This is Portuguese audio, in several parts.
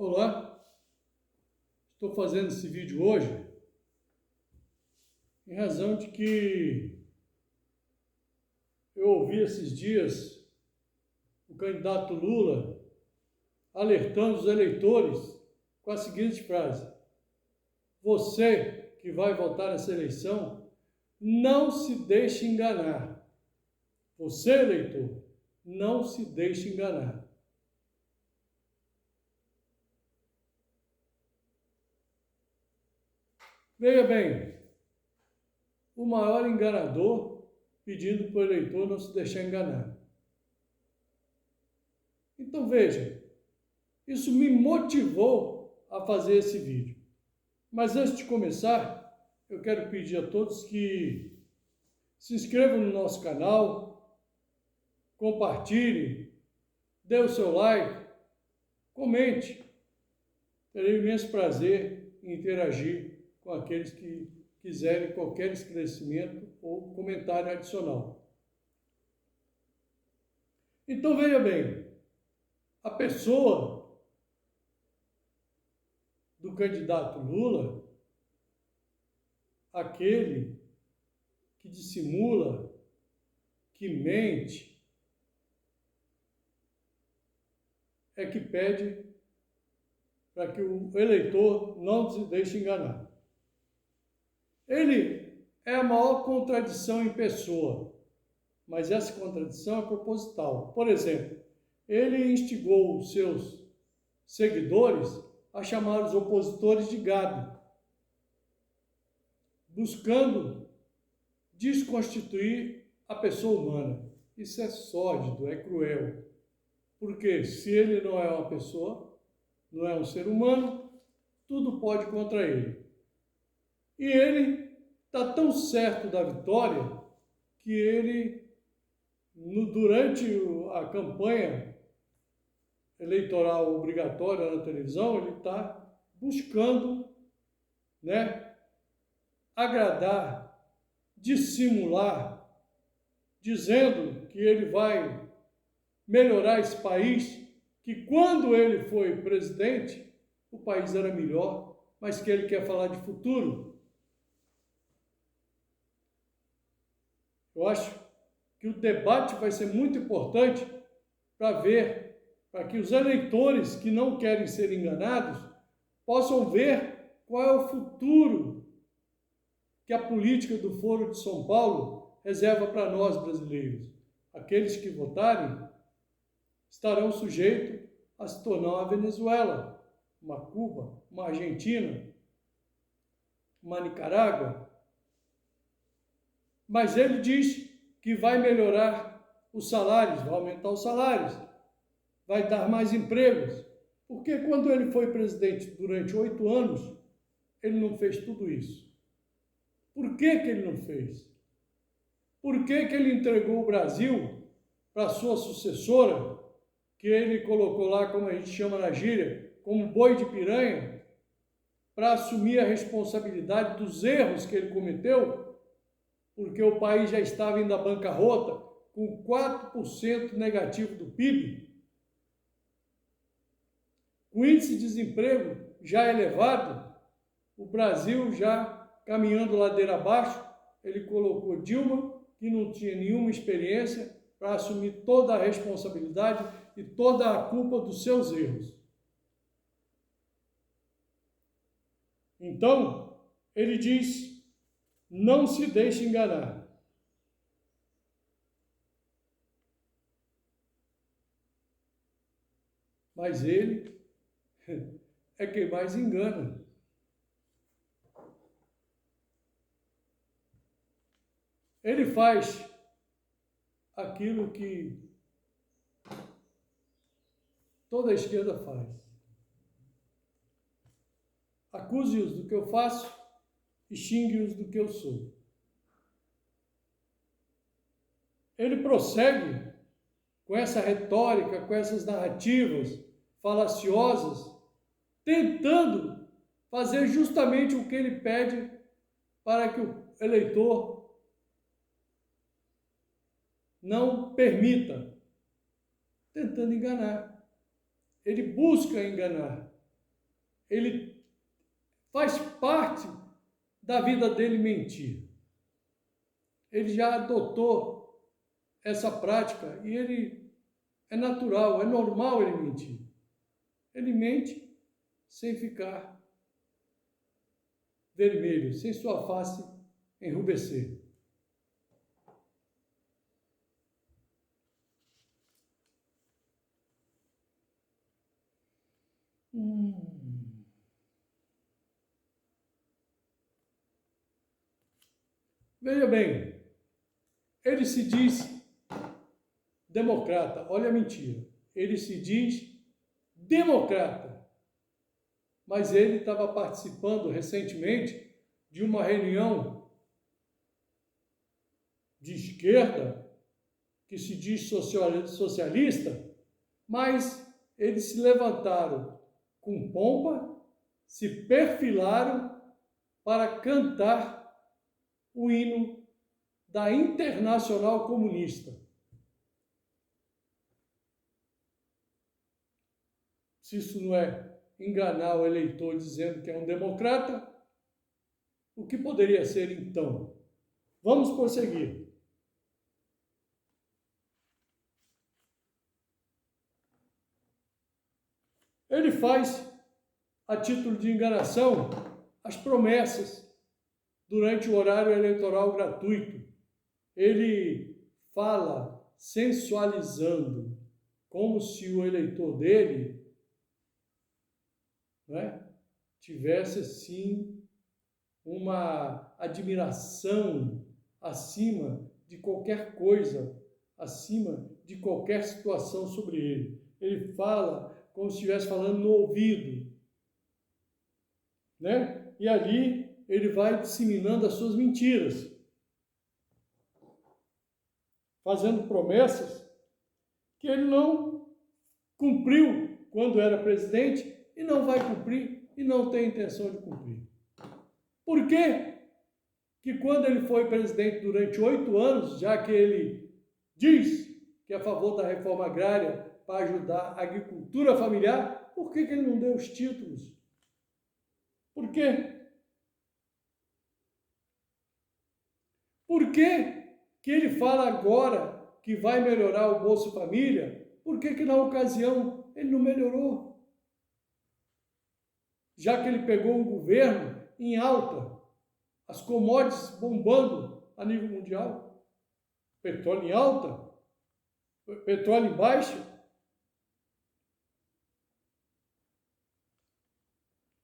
Olá, estou fazendo esse vídeo hoje em razão de que eu ouvi esses dias o candidato Lula alertando os eleitores com a seguinte frase: você que vai votar nessa eleição, não se deixe enganar. Você, eleitor, não se deixe enganar. Veja bem, o maior enganador pedindo para o eleitor não se deixar enganar. Então veja, isso me motivou a fazer esse vídeo. Mas antes de começar, eu quero pedir a todos que se inscrevam no nosso canal, compartilhem, dê o seu like, comente. Terei imenso prazer em interagir com aqueles que quiserem qualquer esclarecimento ou comentário adicional. Então veja bem, a pessoa do candidato Lula, aquele que dissimula, que mente, é que pede para que o eleitor não se deixe enganar. Ele é a maior contradição em pessoa, mas essa contradição é proposital. Por exemplo, ele instigou os seus seguidores a chamar os opositores de gado, buscando desconstituir a pessoa humana. Isso é sórdido, é cruel. Porque se ele não é uma pessoa, não é um ser humano, tudo pode contra ele. E ele está tão certo da vitória que ele, durante a campanha eleitoral obrigatória na televisão, ele está buscando, agradar, dissimular, dizendo que ele vai melhorar esse país, que quando ele foi presidente, o país era melhor, mas que ele quer falar de futuro. Eu acho que o debate vai ser muito importante para que os eleitores que não querem ser enganados possam ver qual é o futuro que a política do Foro de São Paulo reserva para nós brasileiros. Aqueles que votarem estarão sujeitos a se tornar uma Venezuela, uma Cuba, uma Argentina, uma Nicarágua. Mas ele diz que vai melhorar os salários, vai aumentar os salários, vai dar mais empregos. Porque quando ele foi presidente durante 8 anos, ele não fez tudo isso. Por que ele não fez? Por que ele entregou o Brasil para a sua sucessora, que ele colocou lá, como a gente chama na gíria, como boi de piranha, para assumir a responsabilidade dos erros que ele cometeu, porque o país já estava indo à bancarrota, com 4% negativo do PIB, com índice de desemprego já elevado, o Brasil já caminhando ladeira abaixo. Ele colocou Dilma, que não tinha nenhuma experiência, para assumir toda a responsabilidade e toda a culpa dos seus erros. Então, ele diz: não se deixe enganar. Mas ele é quem mais engana. Ele faz aquilo que toda a esquerda faz. Acuse-os do que eu faço e xingue-os do que eu sou. Ele prossegue com essa retórica, com essas narrativas falaciosas, tentando fazer justamente o que ele pede para que o eleitor não permita, tentando enganar. Ele busca enganar. ele faz parte da vida dele mentir. Ele já adotou essa prática e ele é natural, é normal ele mentir. Ele mente sem ficar vermelho, sem sua face enrubescer. Veja bem, ele se diz democrata, olha a mentira. Ele se diz democrata, mas ele estava participando recentemente de uma reunião de esquerda que se diz socialista, mas eles se levantaram com pompa, se perfilaram para cantar o hino da Internacional Comunista. Se isso não é enganar o eleitor dizendo que é um democrata, o que poderia ser então? Vamos prosseguir. Ele faz, a título de enganação, as promessas durante o horário eleitoral gratuito. Ele fala sensualizando, como se o eleitor dele, né, tivesse, assim, uma admiração acima de qualquer coisa, acima de qualquer situação sobre ele. Ele fala como se estivesse falando no ouvido, né? E ali ele vai disseminando as suas mentiras, fazendo promessas que ele não cumpriu quando era presidente e não vai cumprir e não tem intenção de cumprir. Por quê? Que quando ele foi presidente durante 8 anos, já que ele diz que é a favor da reforma agrária para ajudar a agricultura familiar, por que ele não deu os títulos? Por quê? Por que ele fala agora que vai melhorar o Bolsa Família? Por que na ocasião ele não melhorou? Já que ele pegou um governo em alta, as commodities bombando a nível mundial, petróleo em alta, petróleo em baixa.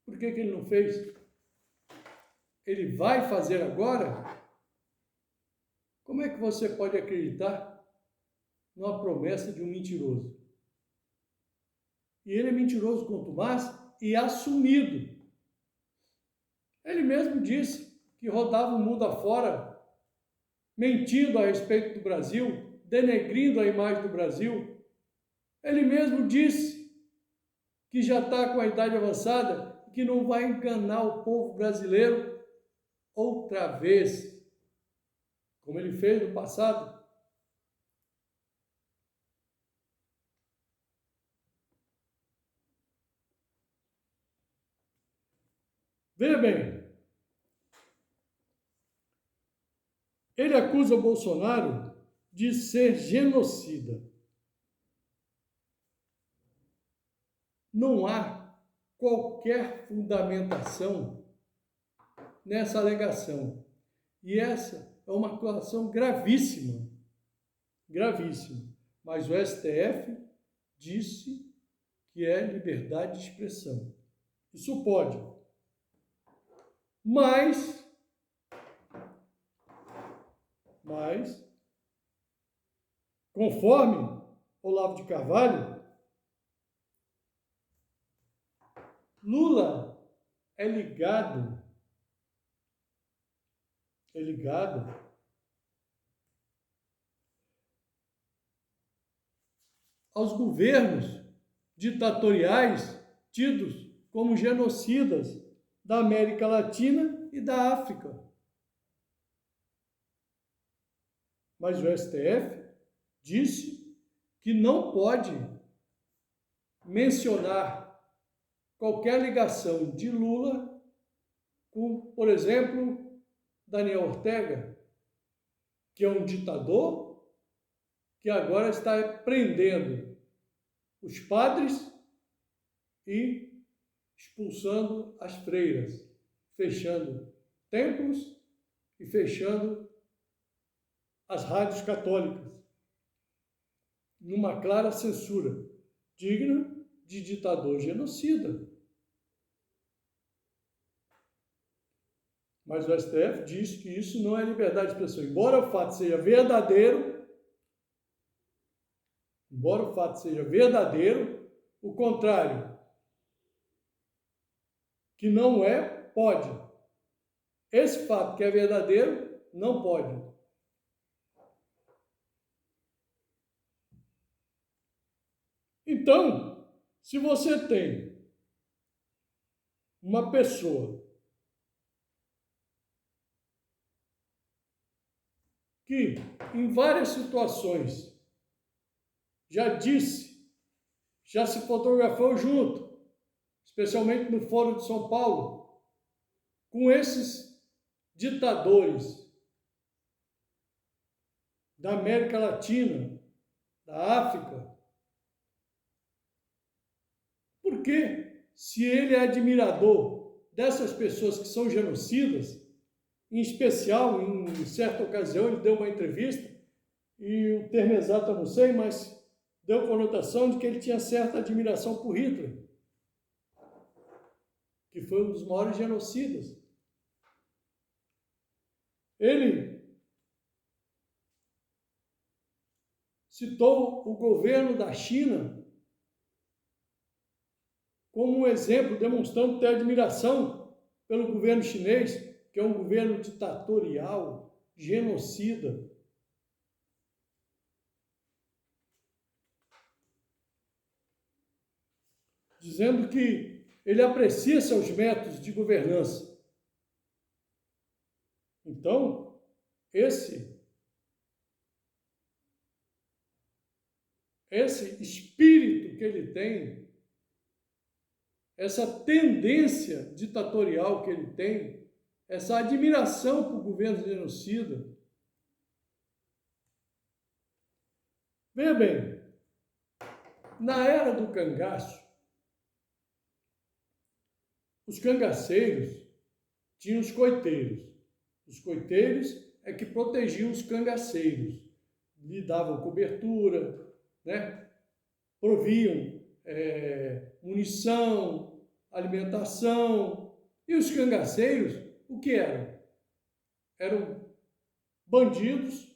Por que ele não fez? Ele vai fazer agora? Como é que você pode acreditar numa promessa de um mentiroso? E ele é mentiroso quanto mais e assumido. Ele mesmo disse que rodava o mundo afora, mentindo a respeito do Brasil, denegrindo a imagem do Brasil. Ele mesmo disse que já está com a idade avançada e que não vai enganar o povo brasileiro outra vez, como ele fez no passado. Veja bem, ele acusa o Bolsonaro de ser genocida. Não há qualquer fundamentação nessa alegação. E essa é uma acusação gravíssima, gravíssima. Mas o STF disse que é liberdade de expressão. Isso pode. Mas, conforme Olavo de Carvalho, Lula é ligado aos governos ditatoriais tidos como genocidas da América Latina e da África. Mas o STF disse que não pode mencionar qualquer ligação de Lula com, por exemplo, Daniel Ortega, que é um ditador que agora está prendendo os padres e expulsando as freiras, fechando templos e fechando as rádios católicas, numa clara censura, digna de ditador genocida. Mas o STF diz que isso não é liberdade de expressão. Embora o fato seja verdadeiro, o contrário, que não é, pode. Esse fato que é verdadeiro, não pode. Então, se você tem uma pessoa que, em várias situações, já se fotografou junto, especialmente no Fórum de São Paulo, com esses ditadores da América Latina, da África. Porque, se ele é admirador dessas pessoas que são genocidas, em especial, em certa ocasião, ele deu uma entrevista, e o termo exato eu não sei, mas deu conotação de que ele tinha certa admiração por Hitler, que foi um dos maiores genocidas. Ele citou o governo da China como um exemplo, demonstrando ter admiração pelo governo chinês, que é um governo ditatorial, genocida. Dizendo que ele aprecia seus métodos de governança. Então, esse espírito que ele tem, essa tendência ditatorial que ele tem, essa admiração por governo genocida. Veja bem, na era do cangaço, os cangaceiros tinham os coiteiros. Os coiteiros é que protegiam os cangaceiros, lhe davam cobertura, né? Proviam munição, alimentação. E os cangaceiros, o que eram? Eram bandidos,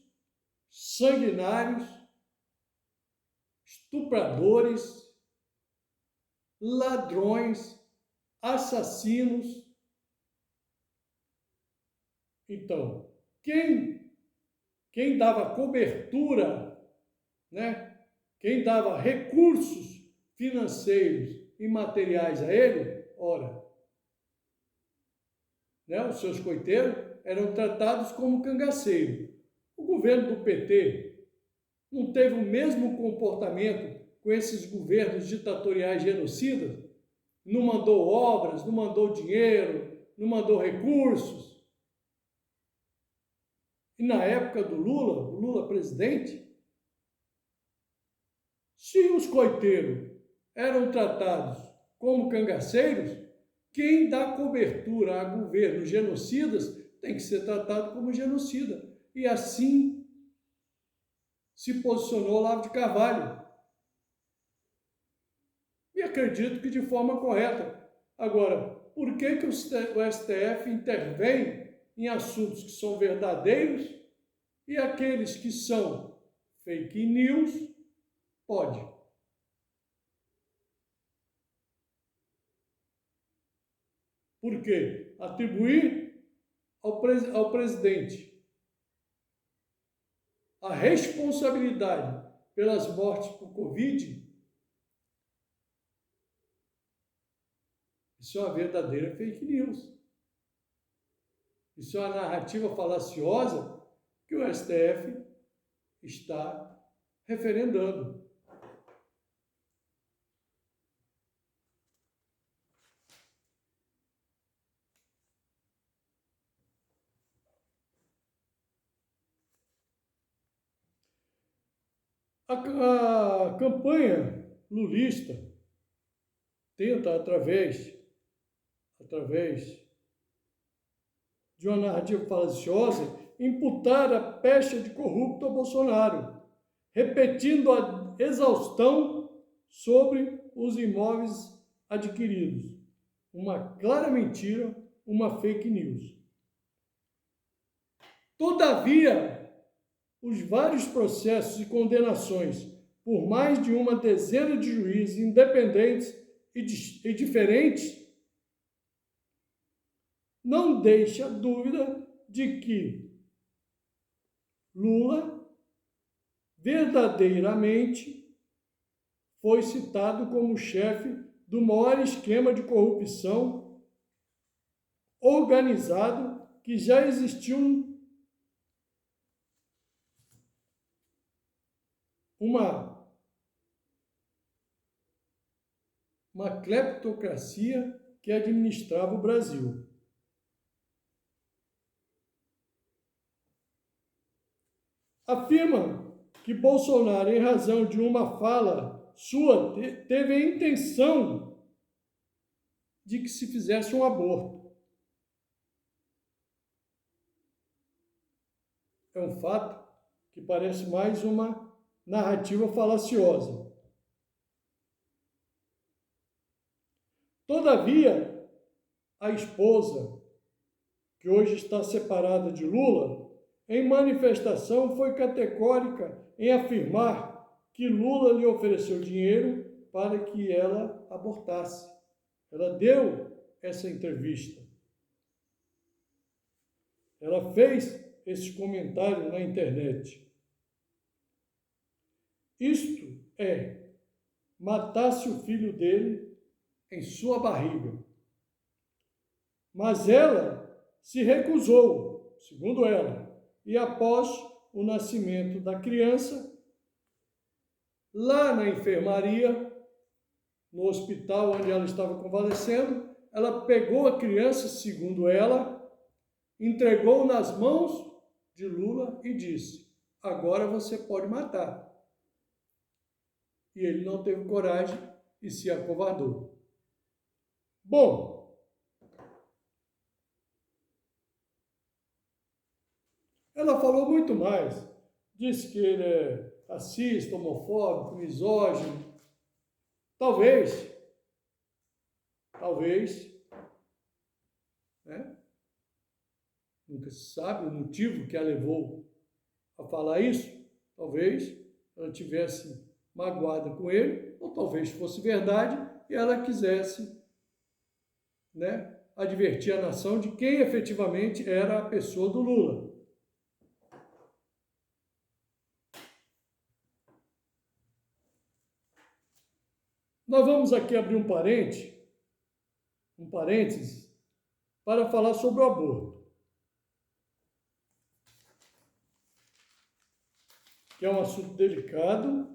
sanguinários, estupradores, ladrões, assassinos. Então, quem dava cobertura, né? Quem dava recursos financeiros e materiais a ele, ora, né? Os seus coiteiros eram tratados como cangaceiros. O governo do PT não teve o mesmo comportamento com esses governos ditatoriais genocidas? Não mandou obras, não mandou dinheiro, não mandou recursos. E na época do Lula presidente, se os coiteiros eram tratados como cangaceiros, quem dá cobertura a governos genocidas tem que ser tratado como genocida. E assim se posicionou Olavo de Carvalho. E acredito que de forma correta. Agora, por que o STF intervém em assuntos que são verdadeiros e aqueles que são fake news pode? Por quê? Atribuir ao presidente a responsabilidade pelas mortes por Covid, isso é uma verdadeira fake news. Isso é uma narrativa falaciosa que o STF está referendando. A campanha lulista tenta, através de uma narrativa falaciosa, imputar a pecha de corrupto a Bolsonaro, repetindo a exaustão sobre os imóveis adquiridos. Uma clara mentira, uma fake news. Todavia, os vários processos e condenações por mais de uma dezena de juízes independentes e diferentes não deixa dúvida de que Lula verdadeiramente foi citado como chefe do maior esquema de corrupção organizado que já existiu uma cleptocracia que administrava o Brasil. Afirma que Bolsonaro, em razão de uma fala sua, teve a intenção de que se fizesse um aborto. É um fato que parece mais uma narrativa falaciosa. Todavia, a esposa, que hoje está separada de Lula, em manifestação foi categórica em afirmar que Lula lhe ofereceu dinheiro para que ela abortasse. Ela deu essa entrevista. Ela fez esse comentário na internet. Isto é, matasse o filho dele em sua barriga. Mas ela se recusou, segundo ela, e após o nascimento da criança, lá na enfermaria, no hospital onde ela estava convalescendo, ela pegou a criança, segundo ela, entregou nas mãos de Lula e disse: agora você pode matar. E ele não teve coragem e se acovardou. Bom, ela falou muito mais. Disse que ele é racista, homofóbico, misógino. Talvez, né? Nunca se sabe o motivo que a levou a falar isso. Talvez ela tivesse magoada com ele, ou talvez fosse verdade e ela quisesse, né, advertir a nação de quem efetivamente era a pessoa do Lula. Nós vamos aqui abrir um parênteses, para falar sobre o aborto, que é um assunto delicado.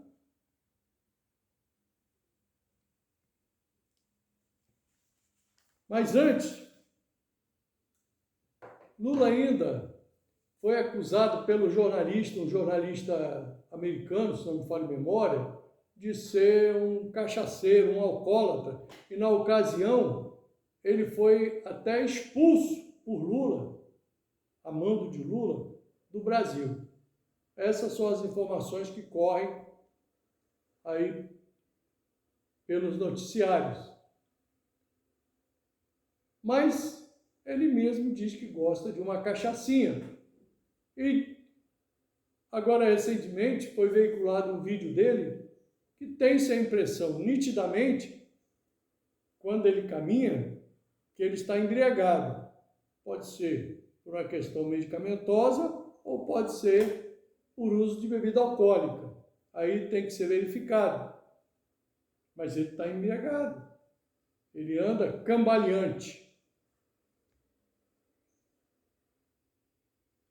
Mas antes, Lula ainda foi acusado pelo um jornalista americano, se não me falha a memória, de ser um cachaceiro, um alcoólatra. E na ocasião, ele foi até expulso por Lula, a mando de Lula, do Brasil. Essas são as informações que correm aí pelos noticiários. Mas ele mesmo diz que gosta de uma cachaçinha. E agora, recentemente, foi veiculado um vídeo dele que tem-se a impressão, nitidamente, quando ele caminha, que ele está embriagado. Pode ser por uma questão medicamentosa ou pode ser por uso de bebida alcoólica. Aí tem que ser verificado. Mas ele está embriagado. Ele anda cambaleante.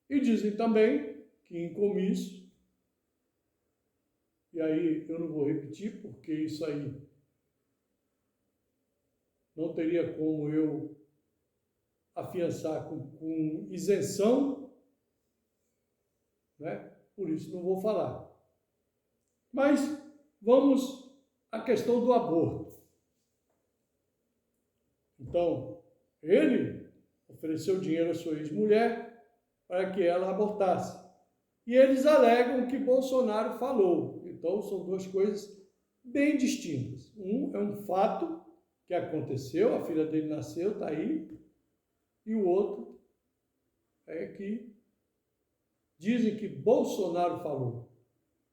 E dizem também que em comício, e aí eu não vou repetir, porque isso aí não teria como eu afiançar com isenção, né? Por isso não vou falar. Mas vamos à questão do aborto. Então, ele ofereceu dinheiro à sua ex-mulher para que ela abortasse. E eles alegam que Bolsonaro falou. Então, são duas coisas bem distintas. Um é um fato que aconteceu, a filha dele nasceu, está aí. E o outro é que dizem que Bolsonaro falou.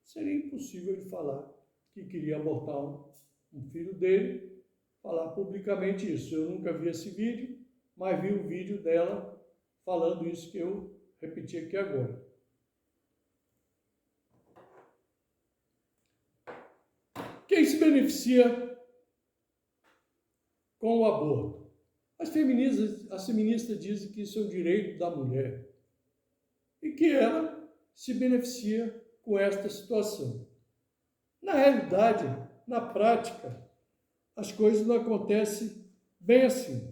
Seria impossível ele falar que queria abortar um filho dele, falar publicamente isso. Eu nunca vi esse vídeo, mas vi o vídeo dela falando isso que eu repeti aqui agora. Quem se beneficia com o aborto? As feministas dizem que isso é um direito da mulher e que ela se beneficia com esta situação. Na realidade, na prática, as coisas não acontecem bem assim.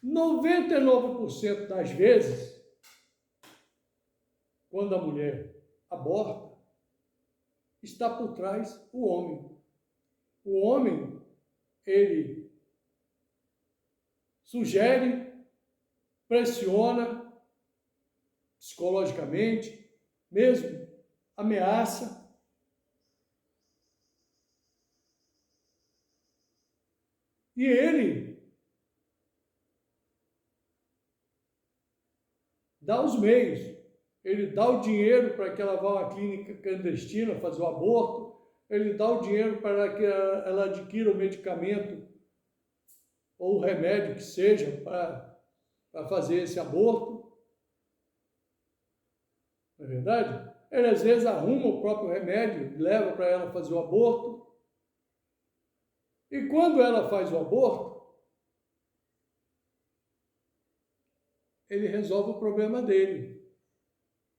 « 99% das vezes, quando a mulher aborta, está por trás o homem. O homem, ele sugere, pressiona psicologicamente, mesmo ameaça. E ele dá os meios, ele dá o dinheiro para que ela vá a uma clínica clandestina fazer o aborto, ele dá o dinheiro para que ela adquira o medicamento ou o remédio que seja para fazer esse aborto. Não é verdade? Ele às vezes arruma o próprio remédio, leva para ela fazer o aborto. E quando ela faz o aborto, ele resolve o problema dele.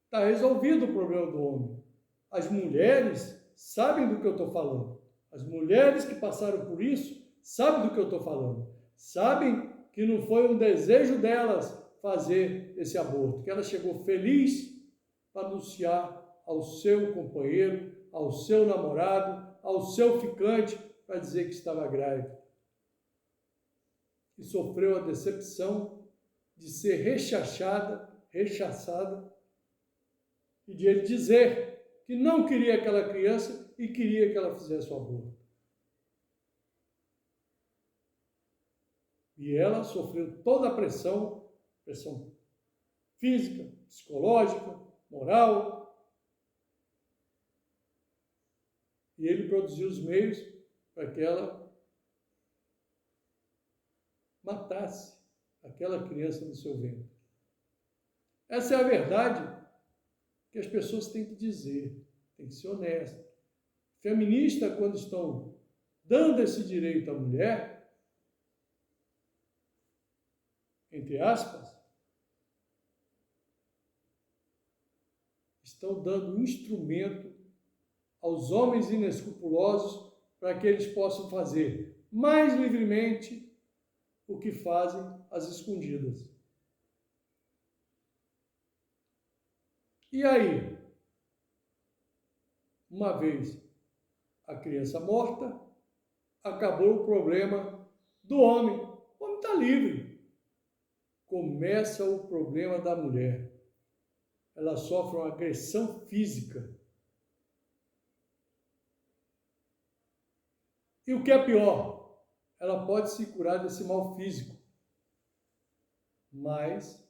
Está resolvido o problema do homem. As mulheres sabem do que eu estou falando. As mulheres que passaram por isso sabem do que eu estou falando. Sabem que não foi um desejo delas fazer esse aborto, que ela chegou feliz para anunciar ao seu companheiro, ao seu namorado, ao seu ficante, para dizer que estava grávida. E sofreu a decepção de ser rechaçada, e de ele dizer que não queria aquela criança e queria que ela fizesse o aborto. E ela sofreu toda a pressão física, psicológica, moral. E ele produziu os meios para que ela matasse aquela criança no seu ventre. Essa é a verdade que as pessoas têm que dizer, têm que ser honestas. Feministas, quando estão dando esse direito à mulher, entre aspas, estão dando um instrumento aos homens inescrupulosos para que eles possam fazer mais livremente o que fazem às escondidas. E aí, uma vez a criança morta, acabou o problema do homem. O homem está livre. Começa o problema da mulher. Ela sofre uma agressão física. E o que é pior, ela pode se curar desse mal físico, mas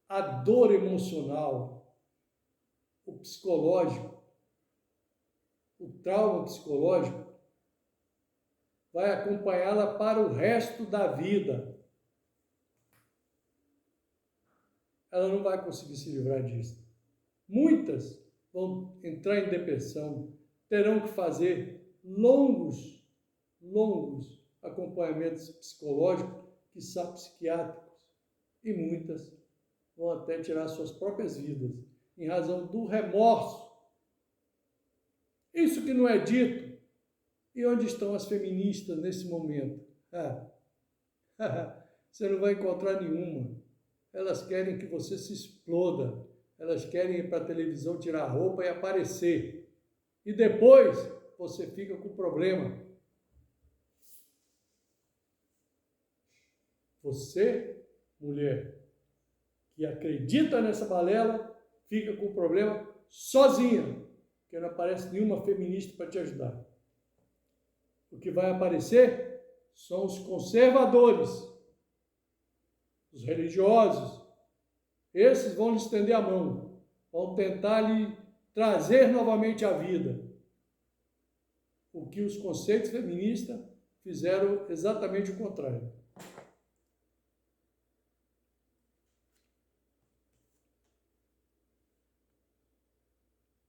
a dor emocional, o psicológico, o trauma psicológico, vai acompanhá-la para o resto da vida. Ela não vai conseguir se livrar disso. Muitas vão entrar em depressão, terão que fazer longos acompanhamentos psicológicos, quiçá psiquiátricos, e muitas vão até tirar suas próprias vidas, em razão do remorso. Isso que não é dito. E onde estão as feministas nesse momento? Você não vai encontrar nenhuma. Elas querem que você se exploda. Elas querem ir para a televisão tirar a roupa e aparecer. E depois você fica com problema. Você, mulher, que acredita nessa balela, fica com problema sozinha, porque não aparece nenhuma feminista para te ajudar. O que vai aparecer são os conservadores, os religiosos. Esses vão lhe estender a mão, vão tentar lhe trazer novamente à vida. O que os conceitos feministas fizeram exatamente o contrário.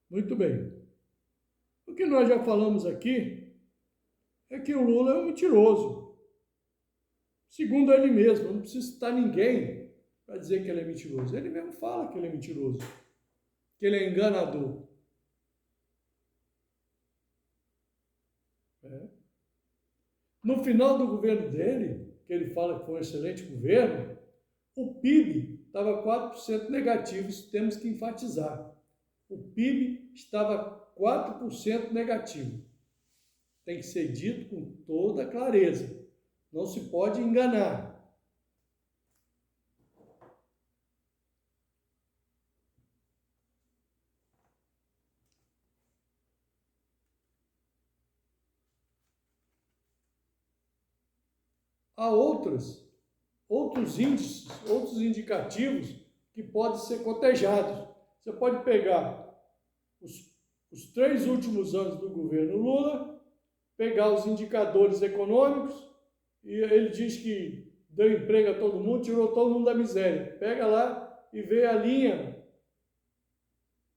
Muito bem. O que nós já falamos aqui é que o Lula é um mentiroso. Segundo ele mesmo, não precisa citar ninguém para dizer que ele é mentiroso. Ele mesmo fala que ele é mentiroso, que ele é enganador. No final do governo dele, que ele fala que foi um excelente governo, o PIB estava 4% negativo, isso temos que enfatizar. O PIB estava 4% negativo. Tem que ser dito com toda clareza. Não se pode enganar. Há outros índices, outros indicativos que podem ser cotejados. Você pode pegar os 3 últimos anos do governo Lula, pegar os indicadores econômicos, e ele diz que deu emprego a todo mundo, tirou todo mundo da miséria. Pega lá e vê a linha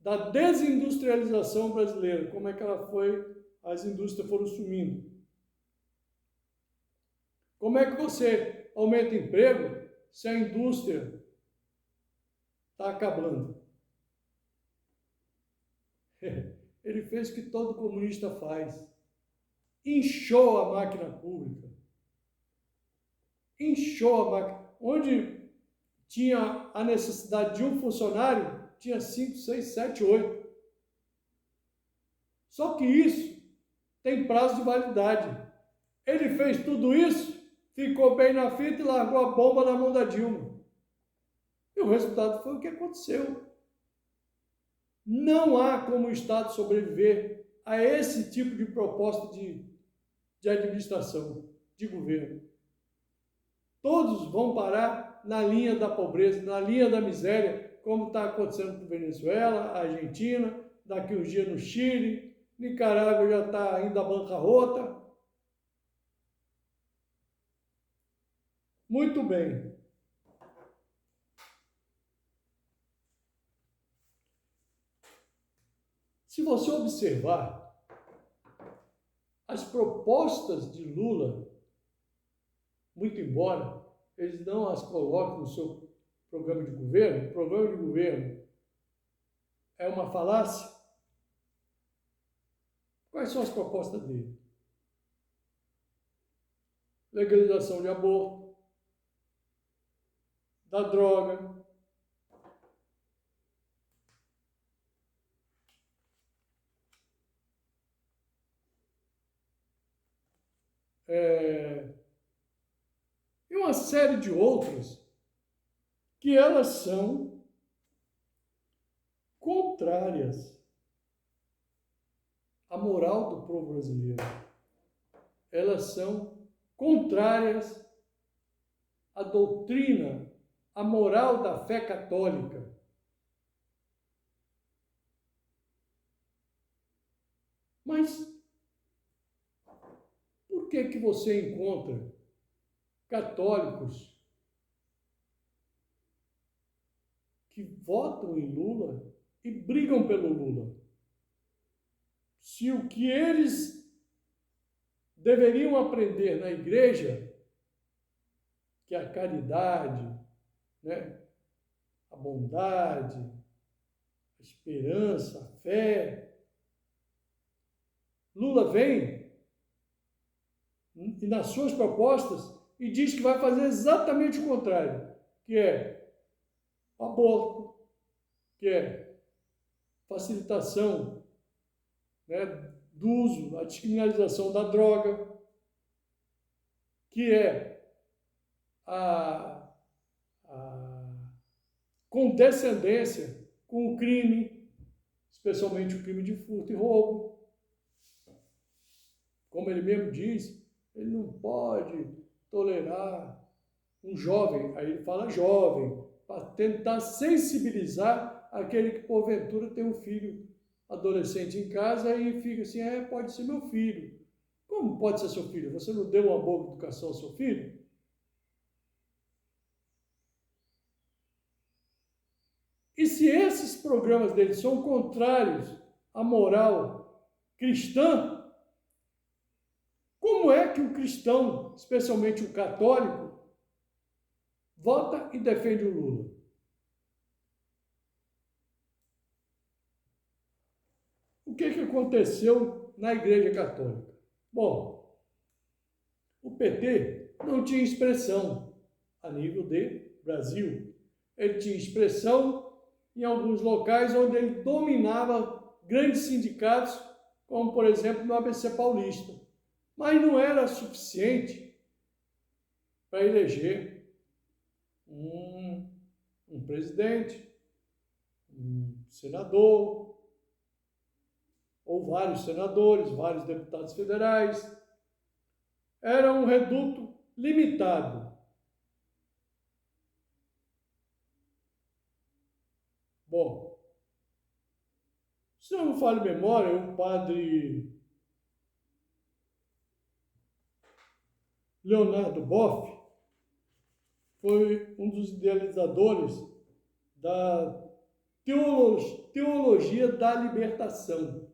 da desindustrialização brasileira, como é que ela foi, as indústrias foram sumindo. Como é que você aumenta emprego se a indústria está acabando? Ele fez o que todo comunista faz. Inchou a máquina pública. Inchou a máquina. Onde tinha a necessidade de um funcionário, tinha 5, 6, 7, 8. Só que isso tem prazo de validade. Ele fez tudo isso, ficou bem na fita e largou a bomba na mão da Dilma. E o resultado foi o que aconteceu. Não há como o Estado sobreviver a esse tipo de proposta de administração, de governo. Todos vão parar na linha da pobreza, na linha da miséria, como está acontecendo com Venezuela, Argentina, daqui uns dias no Chile, Nicarágua já está indo à bancarrota. Muito bem. Se você observar, as propostas de Lula, muito embora eles não as coloquem no seu programa de governo, o programa de governo é uma falácia. Quais são as propostas dele? Legalização de aborto, da droga, e uma série de outras que elas são contrárias à moral do povo brasileiro. Elas são contrárias à doutrina, à moral da fé católica. Mas por que você encontra católicos que votam em Lula e brigam pelo Lula? Se o que eles deveriam aprender na igreja, que é a caridade, né? A bondade, a esperança, a fé. Lula vem e nas suas propostas e diz que vai fazer exatamente o contrário, que é aborto, que é facilitação, né, do uso, a descriminalização da droga, que é a condescendência com o crime, especialmente o crime de furto e roubo. Como ele mesmo diz, ele não pode tolerar um jovem, aí ele fala jovem, para tentar sensibilizar aquele que porventura tem um filho adolescente em casa e fica assim, pode ser meu filho. Como pode ser seu filho? Você não deu uma boa educação ao seu filho? E se esses programas dele são contrários à moral cristã, como é que o cristão, especialmente o católico, vota e defende o Lula? O que aconteceu na Igreja Católica? Bom, o PT não tinha expressão a nível de Brasil. Ele tinha expressão em alguns locais onde ele dominava grandes sindicatos, como, por exemplo, no ABC Paulista. Mas não era suficiente para eleger um presidente, um senador, ou vários senadores, vários deputados federais. Era um reduto limitado. Bom, se eu não falho memória, o padre Leonardo Boff foi um dos idealizadores da teologia da libertação.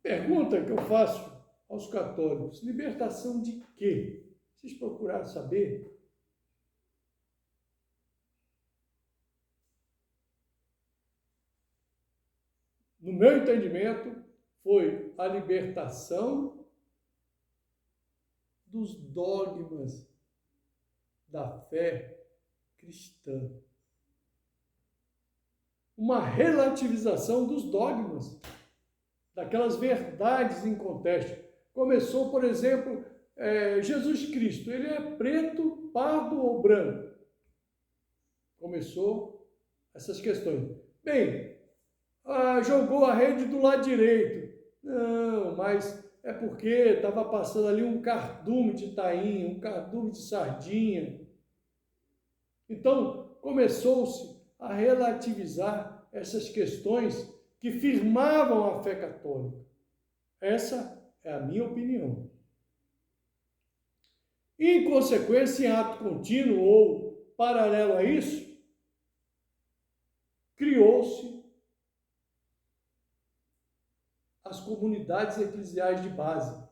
Pergunta que eu faço aos católicos: libertação de quê? Vocês procuraram saber? No meu entendimento, foi a libertação dos dogmas da fé cristã. Uma relativização dos dogmas, daquelas verdades em contexto. Começou, por exemplo, Jesus Cristo, ele é preto, pardo ou branco? Começou essas questões. Bem, jogou a rede do lado direito. Não, mas é porque estava passando ali um cardume de tainha, um cardume de sardinha. Então, começou-se a relativizar essas questões que firmavam a fé católica. Essa é a minha opinião. Em consequência, em ato contínuo ou paralelo a isso, criou-se as comunidades eclesiais de base,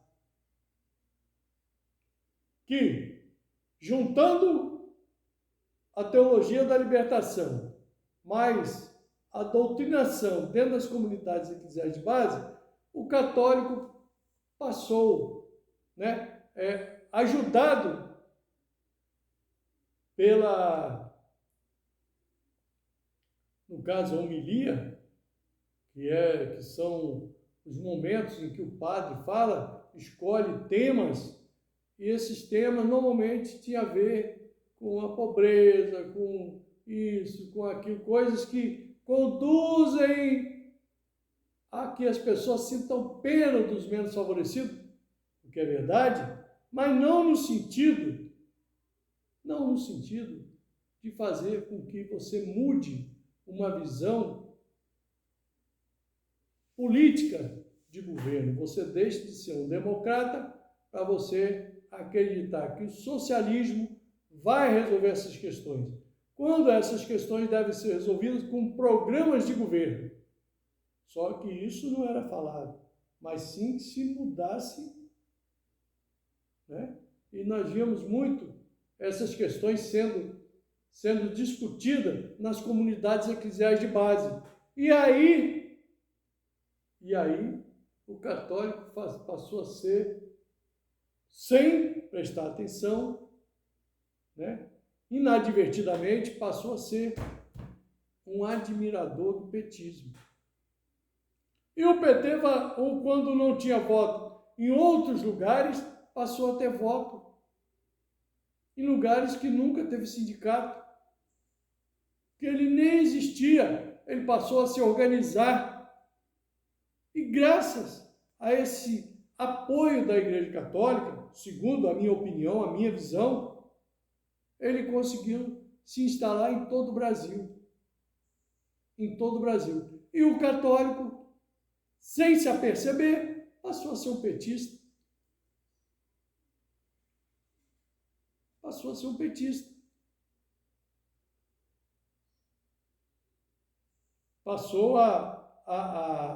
que, juntando a teologia da libertação, mais a doutrinação dentro das comunidades eclesiais de base, o católico passou, ajudado pela, no caso, a homilia, que são os momentos em que o padre fala, escolhe temas, e esses temas normalmente tinham a ver com a pobreza, com isso, com aquilo, coisas que conduzem a que as pessoas sintam pena dos menos favorecidos, o que é verdade, mas não no sentido de fazer com que você mude uma visão política de governo. Você deixa de ser um democrata para você acreditar que o socialismo vai resolver essas questões. Quando essas questões devem ser resolvidas com programas de governo. Só que isso não era falado, mas sim que se mudasse, E nós víamos muito essas questões sendo discutidas nas comunidades eclesiais de base. E aí o católico passou a ser sem prestar atenção, né? Inadvertidamente passou a ser um admirador do petismo. E o PT, quando não tinha voto em outros lugares, passou a ter voto em lugares que nunca teve sindicato, que ele nem existia, ele passou a se organizar. E graças a esse apoio da Igreja Católica, segundo a minha opinião, a minha visão, ele conseguiu se instalar em todo o Brasil. Em todo o Brasil. E o católico, sem se aperceber, passou a ser um petista. Passou a ser um petista. Passou a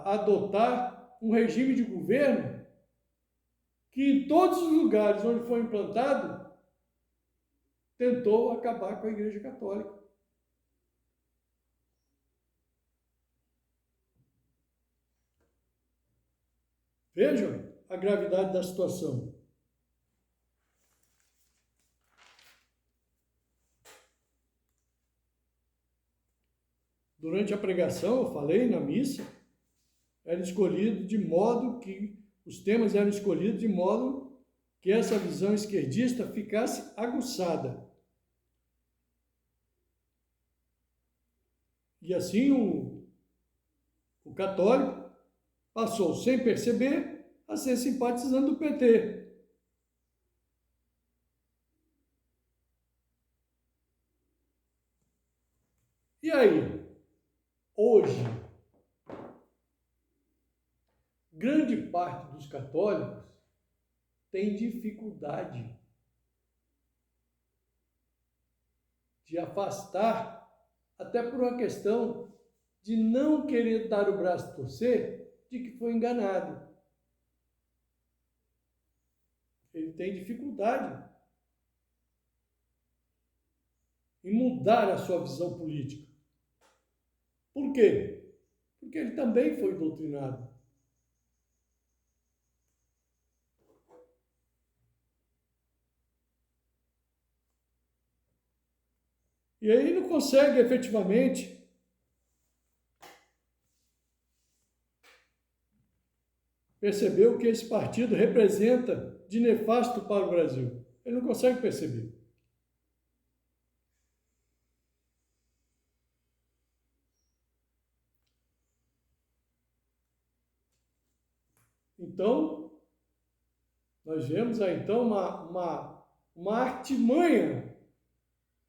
adotar um regime de governo que em todos os lugares onde foi implantado, tentou acabar com a Igreja Católica. Vejam a gravidade da situação. Durante a pregação, eu falei na missa, era escolhido de modo que, os temas eram escolhidos de modo que essa visão esquerdista ficasse aguçada. E assim o católico passou, sem perceber, a ser simpatizante do PT. E aí, hoje, grande parte dos católicos tem dificuldade de afastar, até por uma questão de não querer dar o braço a torcer, de que foi enganado. Ele tem dificuldade em mudar a sua visão política. Por quê? Porque ele também foi doutrinado. E aí não consegue efetivamente perceber o que esse partido representa de nefasto para o Brasil. Ele não consegue perceber. Então, nós vemos aí então uma artimanha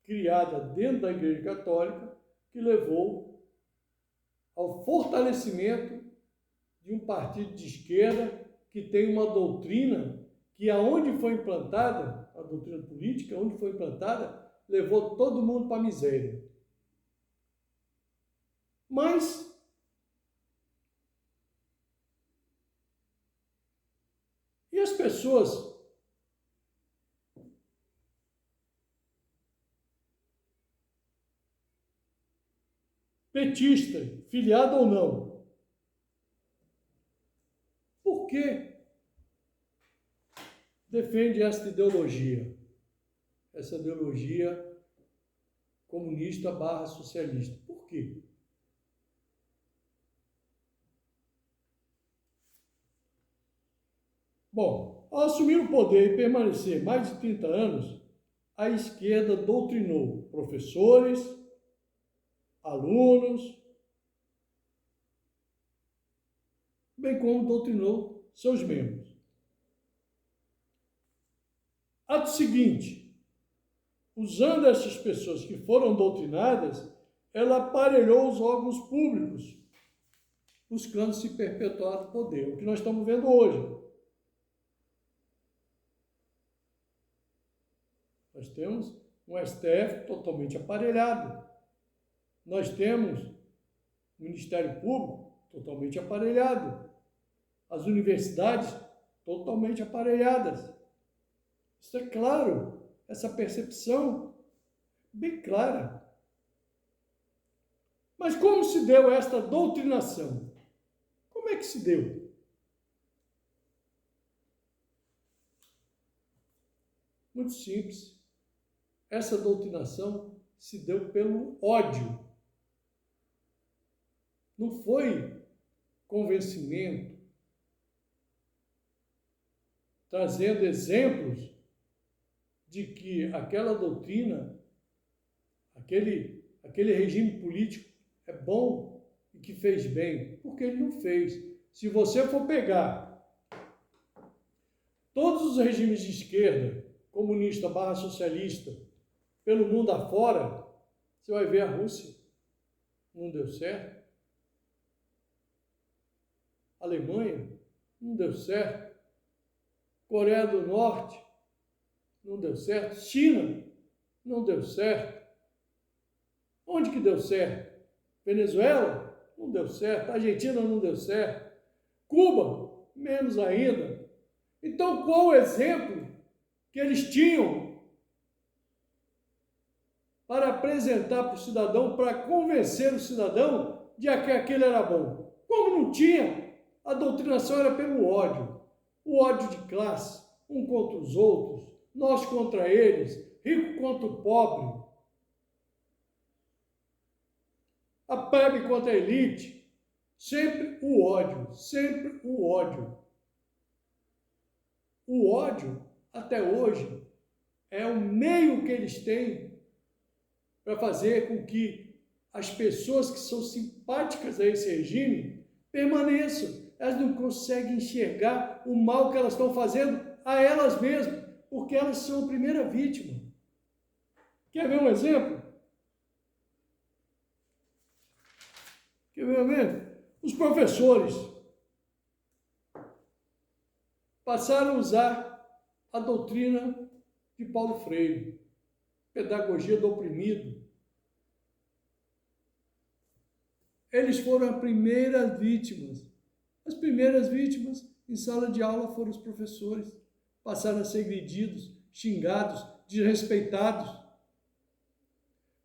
criada dentro da Igreja Católica que levou ao fortalecimento de um partido de esquerda que tem uma doutrina que aonde foi implantada, a doutrina política, onde foi implantada, levou todo mundo para a miséria. Mas e as pessoas petistas, filiado ou não? Por que defende esta ideologia? Essa ideologia comunista / socialista. Por quê? Bom, ao assumir o poder e permanecer mais de 30 anos, a esquerda doutrinou professores, alunos, bem como doutrinou seus membros. Ato seguinte, usando essas pessoas que foram doutrinadas, ela aparelhou os órgãos públicos, buscando se perpetuar no poder, o que nós estamos vendo hoje. Nós temos um STF totalmente aparelhado. Nós temos o Ministério Público totalmente aparelhado. As universidades totalmente aparelhadas. Isso é claro, essa percepção bem clara. Mas como se deu esta doutrinação? Como é que se deu? Muito simples. Essa doutrinação se deu pelo ódio. Não foi convencimento, trazendo exemplos de que aquela doutrina, aquele regime político é bom e que fez bem, porque ele não fez. Se você for pegar todos os regimes de esquerda, comunista / socialista, pelo mundo afora, você vai ver a Rússia, não deu certo. A Alemanha, não deu certo. Coreia do Norte, não deu certo. China, não deu certo. Onde que deu certo? Venezuela, não deu certo. Argentina, não deu certo. Cuba, menos ainda. Então, qual o exemplo que eles tinham para apresentar para o cidadão, para convencer o cidadão de que aquele era bom? Como não tinha, a doutrinação era pelo ódio. O ódio de classe, um contra os outros, nós contra eles, rico contra o pobre, a plebe contra a elite. Sempre o ódio, sempre o ódio. O ódio, até hoje, é o meio que eles têm para fazer com que as pessoas que são simpáticas a esse regime permaneçam. Elas não conseguem enxergar o mal que elas estão fazendo a elas mesmas, porque elas são a primeira vítima. Quer ver um exemplo? Quer ver um exemplo? Os professores passaram a usar a doutrina de Paulo Freire, pedagogia do oprimido. Eles foram as primeiras vítimas. As primeiras vítimas em sala de aula foram os professores. Passaram a ser agredidos, xingados, desrespeitados.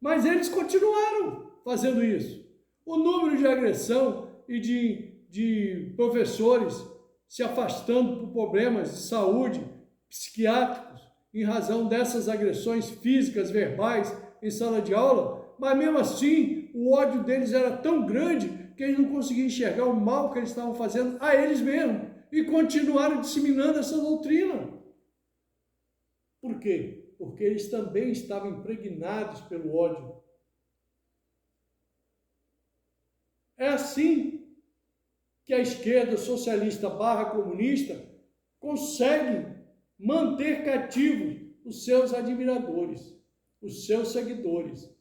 Mas eles continuaram fazendo isso. O número de agressão e de professores se afastando por problemas de saúde, psiquiátricos, em razão dessas agressões físicas, verbais, em sala de aula, mas mesmo assim, o ódio deles era tão grande que eles não conseguiam enxergar o mal que eles estavam fazendo a eles mesmos e continuaram disseminando essa doutrina. Por quê? Porque eles também estavam impregnados pelo ódio. É assim que a esquerda socialista / comunista consegue manter cativos os seus admiradores, os seus seguidores,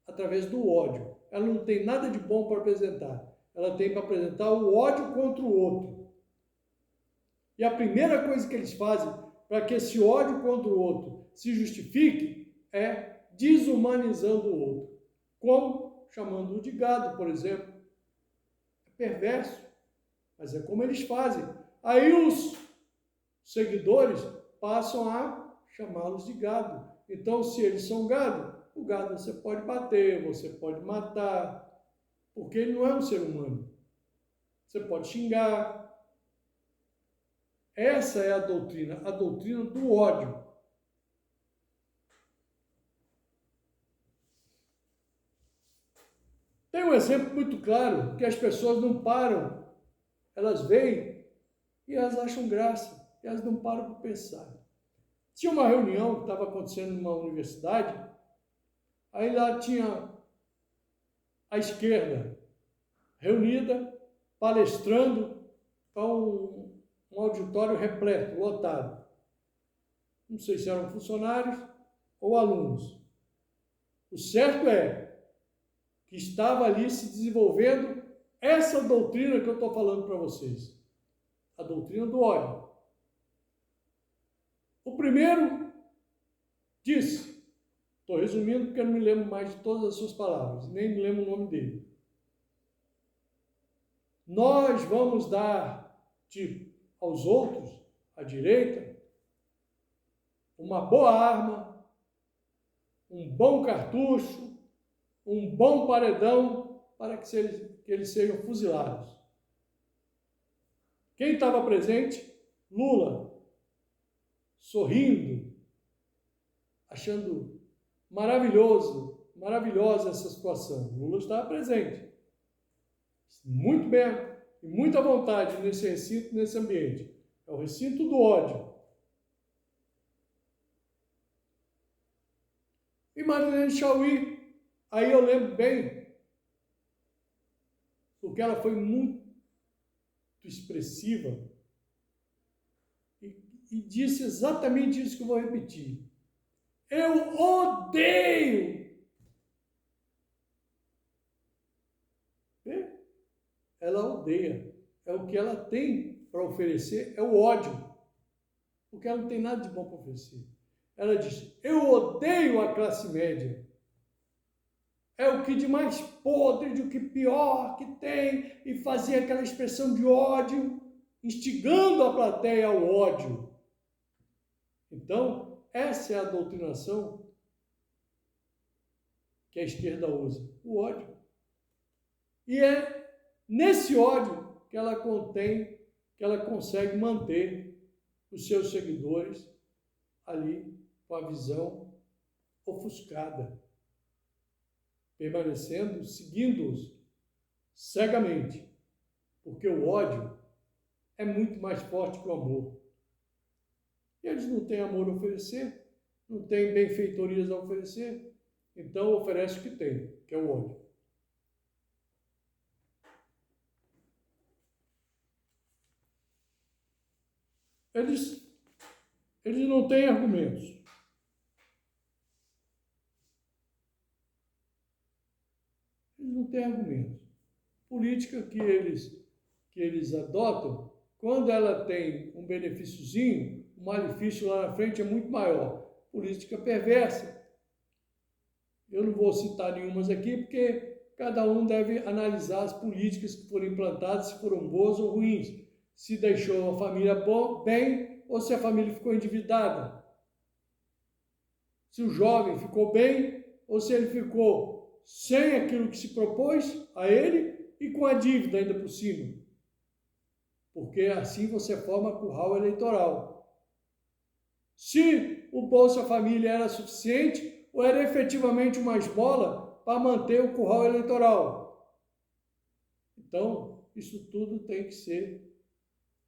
através do ódio. Ela não tem nada de bom para apresentar. Ela tem para apresentar o ódio contra o outro. E a primeira coisa que eles fazem para que esse ódio contra o outro se justifique é desumanizando o outro. Como? Chamando-o de gado, por exemplo. É perverso, mas é como eles fazem. Aí os seguidores passam a chamá-los de gado. Então, se eles são gado, o gado você pode bater, você pode matar, porque ele não é um ser humano. Você pode xingar. Essa é a doutrina do ódio. Tem um exemplo muito claro que as pessoas não param, elas veem e elas acham graça, e elas não param para pensar. Tinha uma reunião que estava acontecendo numa universidade, aí lá tinha a esquerda reunida, palestrando para um auditório repleto, lotado. Não sei se eram funcionários ou alunos. O certo é que estava ali se desenvolvendo essa doutrina que eu estou falando para vocês. A doutrina do ódio. O primeiro disse, estou resumindo porque eu não me lembro mais de todas as suas palavras, nem me lembro o nome dele. Nós vamos dar aos outros, à direita, uma boa arma, um bom cartucho, um bom paredão para que eles sejam fuzilados. Quem estava presente? Lula, sorrindo, achando maravilhosa essa situação. Lula estava presente, muito bem e muita vontade nesse recinto, nesse ambiente. É o recinto do ódio. E Marlene Chauí, aí eu lembro bem, porque ela foi muito expressiva e disse exatamente isso que eu vou repetir. Eu odeio. Ela odeia. É o que ela tem para oferecer, é o ódio. Porque ela não tem nada de bom para oferecer. Ela diz, eu odeio a classe média. É o que de mais podre, de o que pior que tem, e fazia aquela expressão de ódio, instigando a plateia ao ódio. Então, essa é a doutrinação que a esquerda usa, o ódio. E é nesse ódio que ela contém, que ela consegue manter os seus seguidores ali com a visão ofuscada, permanecendo, seguindo-os cegamente, porque o ódio é muito mais forte que o amor. E eles não têm amor a oferecer, não têm benfeitorias a oferecer, então oferece o que tem, que é o ódio. Eles não têm argumentos. Eles não têm argumentos. Política que eles adotam, quando ela tem um benefíciozinho, o malefício lá na frente é muito maior. Política perversa. Eu não vou citar nenhumas aqui, porque cada um deve analisar as políticas que foram implantadas, se foram boas ou ruins. Se deixou a família bem ou se a família ficou endividada. Se o jovem ficou bem ou se ele ficou sem aquilo que se propôs a ele e com a dívida ainda por cima. Porque assim você forma curral eleitoral. Se o Bolsa Família era suficiente ou era efetivamente uma esmola para manter o curral eleitoral. Então, isso tudo tem que ser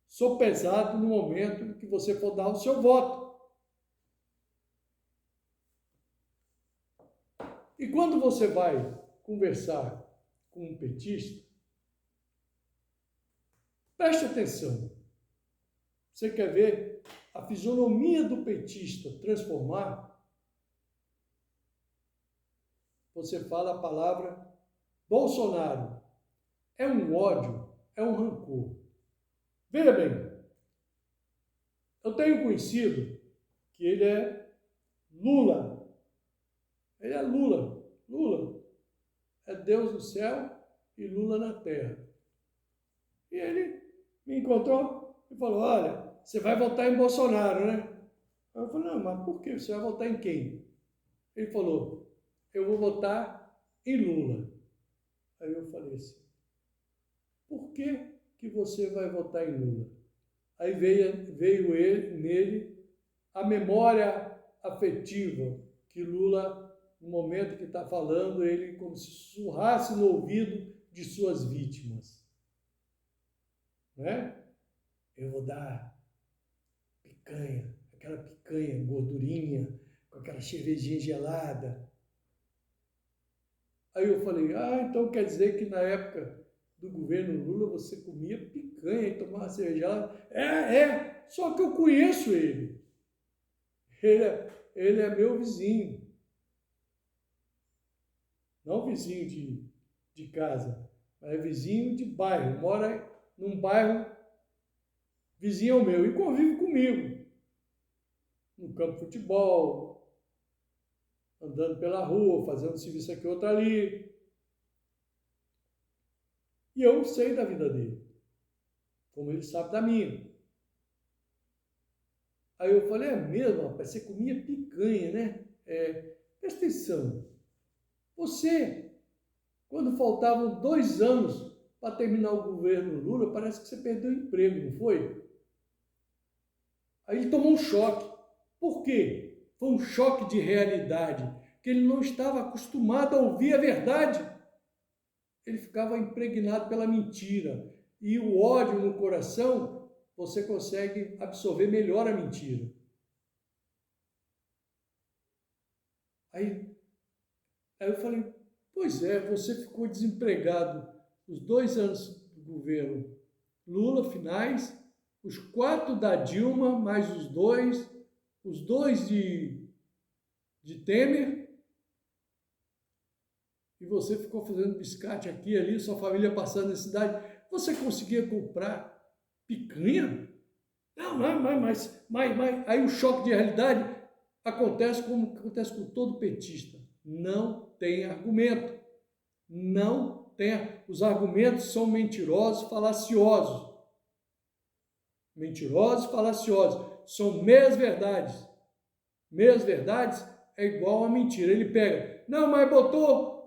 sopesado no momento em que você for dar o seu voto. E quando você vai conversar com um petista, preste atenção. Você quer ver a fisionomia do petista transformar? Você fala a palavra Bolsonaro. É um ódio, é um rancor. Veja bem, eu tenho conhecido que ele é Lula. Ele é Lula. Lula é Deus no céu e Lula na terra. E ele me encontrou e falou, olha, você vai votar em Bolsonaro, né? Eu falei, não, mas por quê? Você vai votar em quem? Ele falou, eu vou votar em Lula. Aí eu falei assim, por que você vai votar em Lula? Aí veio nele a memória afetiva que Lula, no momento que está falando, ele como se sussurrasse no ouvido de suas vítimas. Né? Eu vou dar picanha, aquela picanha gordurinha, com aquela cervejinha gelada. Aí eu falei, então quer dizer que na época do governo Lula você comia picanha e tomava cerveja gelada? Só que eu conheço ele. Ele é meu vizinho. Não vizinho de casa, mas é vizinho de bairro. Mora num bairro vizinho ao meu e convive comigo. No campo de futebol, andando pela rua, fazendo serviço aqui, outro ali. E eu sei da vida dele, como ele sabe da minha. Aí eu falei, é mesmo, rapaz, você comia picanha, né? Presta atenção. Você, quando faltavam 2 anos para terminar o governo Lula, parece que você perdeu o emprego, não foi? Aí ele tomou um choque. Por quê? foi um choque de realidade, que ele não estava acostumado a ouvir a verdade. Ele ficava impregnado pela mentira. E o ódio no coração, você consegue absorver melhor a mentira. Aí eu falei, pois é, você ficou desempregado os 2 anos do governo Lula finais, os 4 da Dilma, mais os dois de Temer, e você ficou fazendo biscate aqui e ali, sua família passando necessidade. Você conseguia comprar picanha? Não, mas aí o choque de realidade acontece como acontece com todo petista. Não tem argumento. Não tem. Os argumentos são mentirosos, falaciosos. Mentirosos, falaciosos. São meias verdades. Meias verdades é igual a mentira. Ele pega, não, mas botou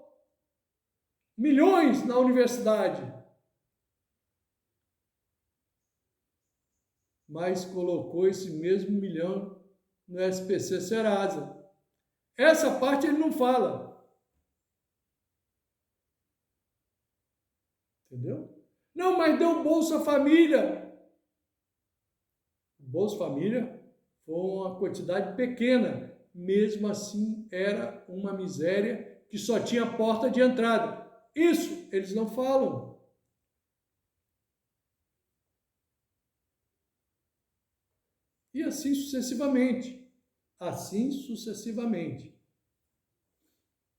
milhões na universidade, mas colocou esse mesmo milhão no SPC Serasa. Essa parte ele não fala. Entendeu? Não, mas deu Bolsa Família. Bolsa Família foi uma quantidade pequena. Mesmo assim, era uma miséria que só tinha porta de entrada. Isso eles não falam. E assim sucessivamente. Assim sucessivamente.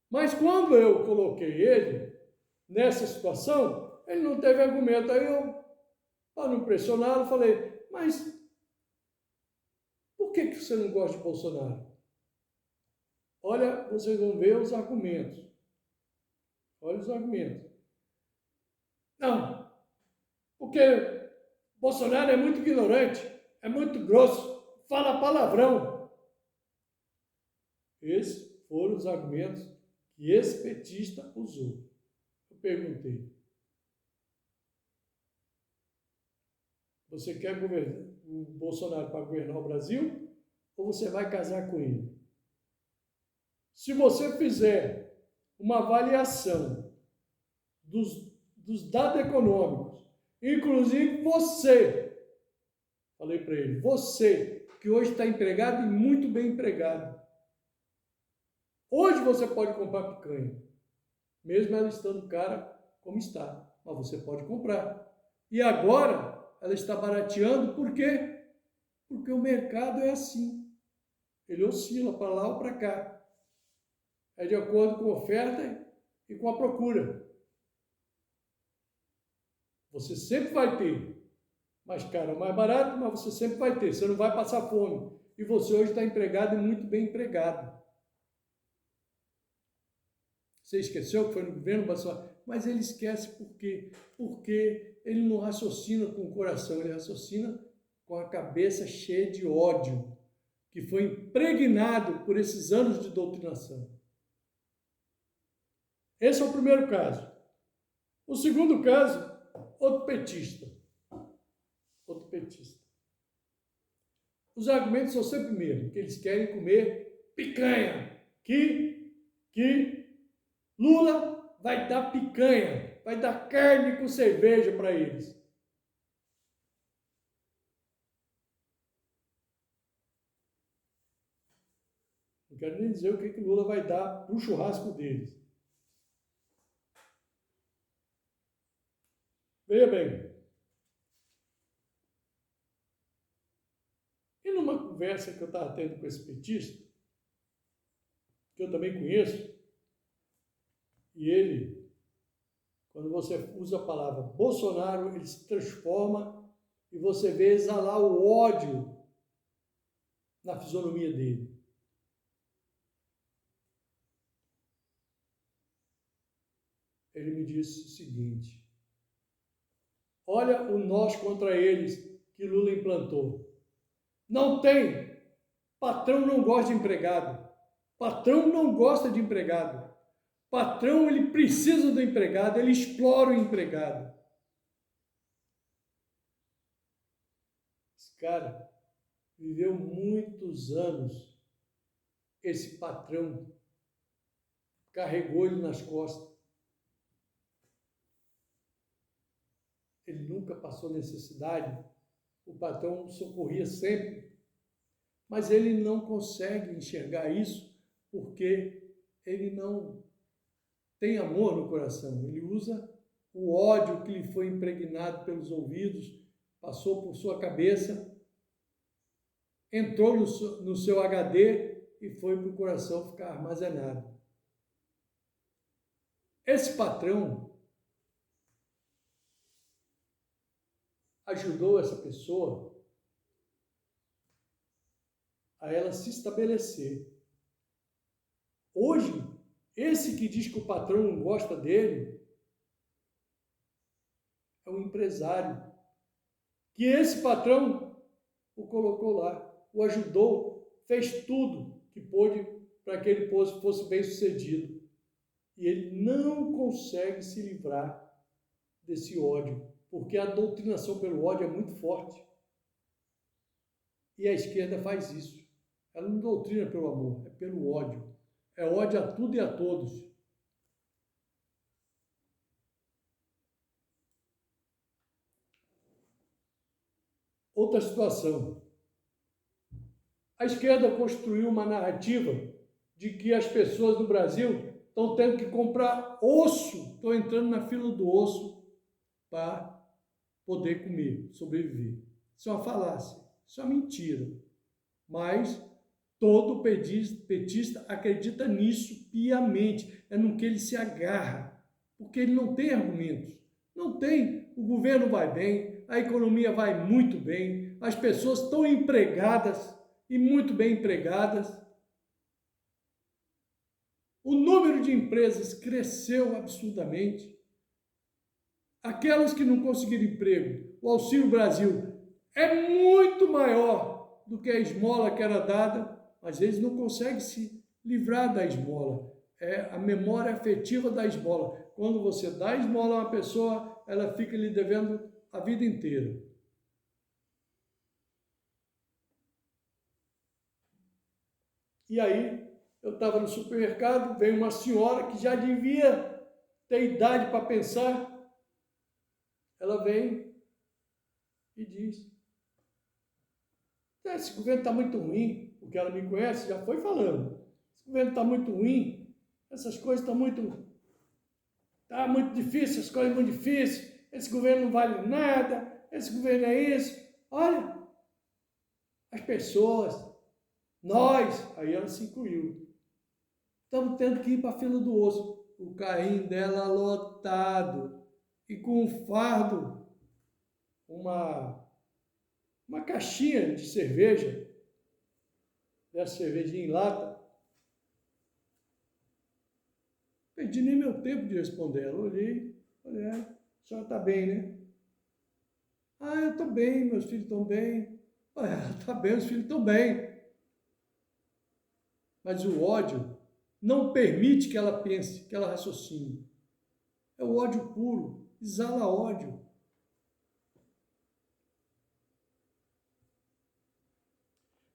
Mas quando eu coloquei ele nessa situação, ele não teve argumento. Aí eu, para não pressioná-lo, falei, mas por que você não gosta de Bolsonaro? Olha, vocês vão ver os argumentos. Olha os argumentos. Não, porque Bolsonaro é muito ignorante, é muito grosso, fala palavrão. Esses foram os argumentos que esse petista usou. Eu perguntei, você quer o Bolsonaro para governar o Brasil ou você vai casar com ele? Se você fizer uma avaliação dos dados econômicos, inclusive você, falei para ele, você que hoje está empregado e muito bem empregado, hoje você pode comprar picanha, mesmo ela estando cara como está, mas você pode comprar. E agora ela está barateando, por quê? Porque o mercado é assim, ele oscila para lá ou para cá. É de acordo com a oferta e com a procura. Você sempre vai ter mais caro ou mais barato, mas você sempre vai ter. Você não vai passar fome. E você hoje está empregado e muito bem empregado. Você esqueceu que foi no governo Bolsonaro? Mas ele esquece por quê? Porque ele não raciocina com o coração, ele raciocina com a cabeça cheia de ódio, que foi impregnado por esses anos de doutrinação. Esse é o primeiro caso. O segundo caso, outro petista. Outro petista. Os argumentos são sempre o mesmo, que eles querem comer picanha, que Lula vai dar picanha, vai dar carne com cerveja para eles. Não quero nem dizer o que Lula vai dar para o churrasco deles. Veja bem. E numa conversa que eu estava tendo com esse petista, que eu também conheço, e ele, quando você usa a palavra Bolsonaro, ele se transforma e você vê exalar o ódio na fisionomia dele. Ele me disse o seguinte, olha o nós contra eles que Lula implantou. Não tem. Patrão não gosta de empregado. Patrão não gosta de empregado. Patrão, ele precisa do empregado, ele explora o empregado. Esse cara viveu muitos anos esse patrão carregou ele nas costas. Ele nunca passou necessidade, o patrão socorria sempre, mas ele não consegue enxergar isso porque ele não tem amor no coração. Ele usa o ódio que lhe foi impregnado pelos ouvidos, passou por sua cabeça, entrou no seu HD e foi para o coração ficar armazenado. Esse patrão ajudou essa pessoa a ela se estabelecer. Hoje, esse que diz que o patrão não gosta dele é um empresário, que esse patrão o colocou lá, o ajudou, fez tudo que pôde para que ele fosse bem sucedido. E ele não consegue se livrar desse ódio, porque a doutrinação pelo ódio é muito forte. E a esquerda faz isso. Ela não doutrina pelo amor, é pelo ódio. É ódio a tudo e a todos. Outra situação. A esquerda construiu uma narrativa de que as pessoas no Brasil estão tendo que comprar osso, estão entrando na fila do osso para poder comer, sobreviver. Isso é uma falácia, isso é uma mentira. Mas todo petista acredita nisso piamente, é no que ele se agarra, porque ele não tem argumentos. Não tem, o governo vai bem, a economia vai muito bem, as pessoas estão empregadas e muito bem empregadas. O número de empresas cresceu absurdamente. Aquelas que não conseguiram emprego, o Auxílio Brasil é muito maior do que a esmola que era dada, mas eles não conseguem se livrar da esmola. É a memória afetiva da esmola. Quando você dá esmola a uma pessoa, ela fica lhe devendo a vida inteira. E aí, eu estava no supermercado, veio uma senhora que já devia ter idade para pensar. Ela vem e diz: esse governo está muito ruim, porque ela me conhece, já foi falando. Esse governo está muito ruim, essas coisas estão muito... Está muito difícil, as coisas muito difíceis, esse governo não vale nada, esse governo é isso. Olha, as pessoas, nós, aí ela se incluiu, estamos tendo que ir para a fila do osso. O carrinho dela lotado e com um fardo, uma caixinha de cerveja, dessa cervejinha em lata. Perdi nem meu tempo de responder ela. Olhei, falei, a senhora está bem, né? Ah, eu estou bem, meus filhos estão bem. Está bem, os filhos estão bem. Mas o ódio não permite que ela pense, que ela raciocine. É o ódio puro, exala ódio.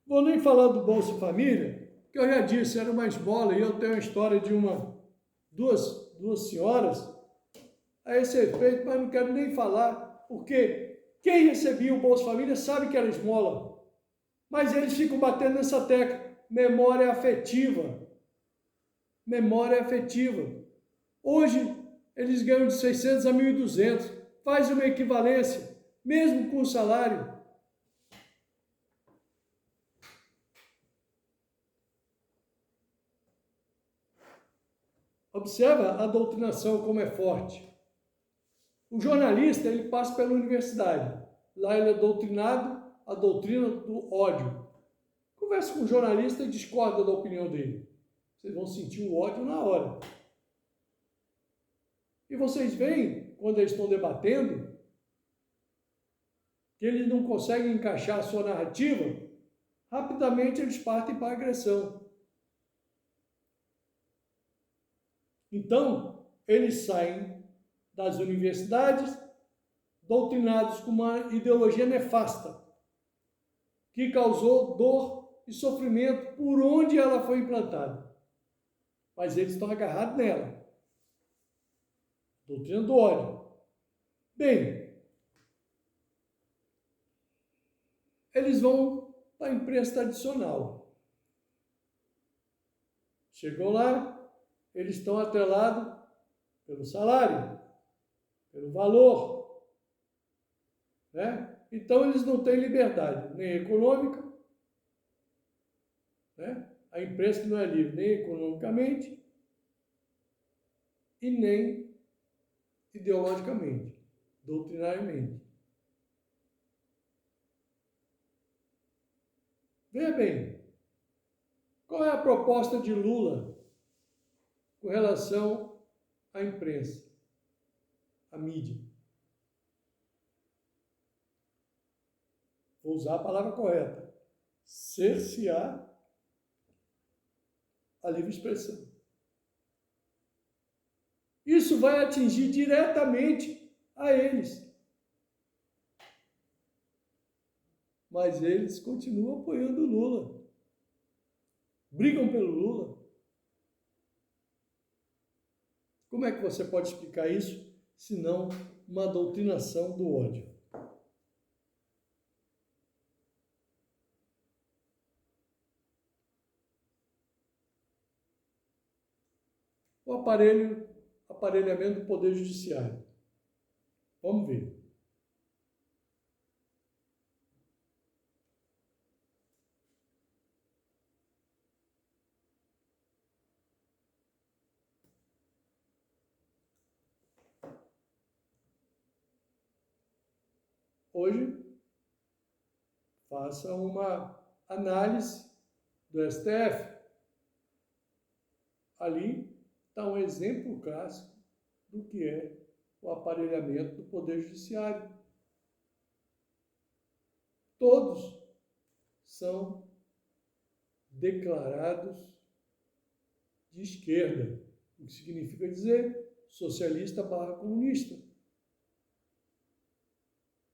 Vou nem falar do Bolsa Família, que eu já disse, era uma esmola, e eu tenho a história de duas senhoras a esse efeito, mas não quero nem falar, porque quem recebia o Bolsa Família sabe que era esmola, mas eles ficam batendo nessa tecla, memória afetiva. Memória afetiva. Hoje, eles ganham de 600 a 1.200, faz uma equivalência, mesmo com o salário. Observa a doutrinação como é forte. O jornalista, ele passa pela universidade. Lá ele é doutrinado a doutrina do ódio. Conversa com o jornalista e discorda da opinião dele. Vocês vão sentir o ódio na hora. E vocês veem, quando eles estão debatendo, que eles não conseguem encaixar a sua narrativa, rapidamente eles partem para a agressão. Então, eles saem das universidades doutrinados com uma ideologia nefasta, que causou dor e sofrimento por onde ela foi implantada. Mas eles estão agarrados nela. Doutrina do ódio. Bem, eles vão para a imprensa tradicional. Chegou lá, eles estão atrelados pelo salário, pelo valor, né? Então, eles não têm liberdade, nem econômica, né? A imprensa não é livre nem economicamente e nem ideologicamente, doutrinariamente. Veja bem, qual é a proposta de Lula com relação à imprensa, à mídia? Vou usar a palavra correta. Cercear a livre expressão. Isso vai atingir diretamente a eles. Mas eles continuam apoiando o Lula. Brigam pelo Lula. Como é que você pode explicar isso, se não uma doutrinação do ódio? O aparelhamento do Poder Judiciário. Vamos ver. Hoje, faça uma análise do STF. Ali está um exemplo clássico do que é o aparelhamento do Poder Judiciário. Todos são declarados de esquerda, o que significa dizer socialista/comunista.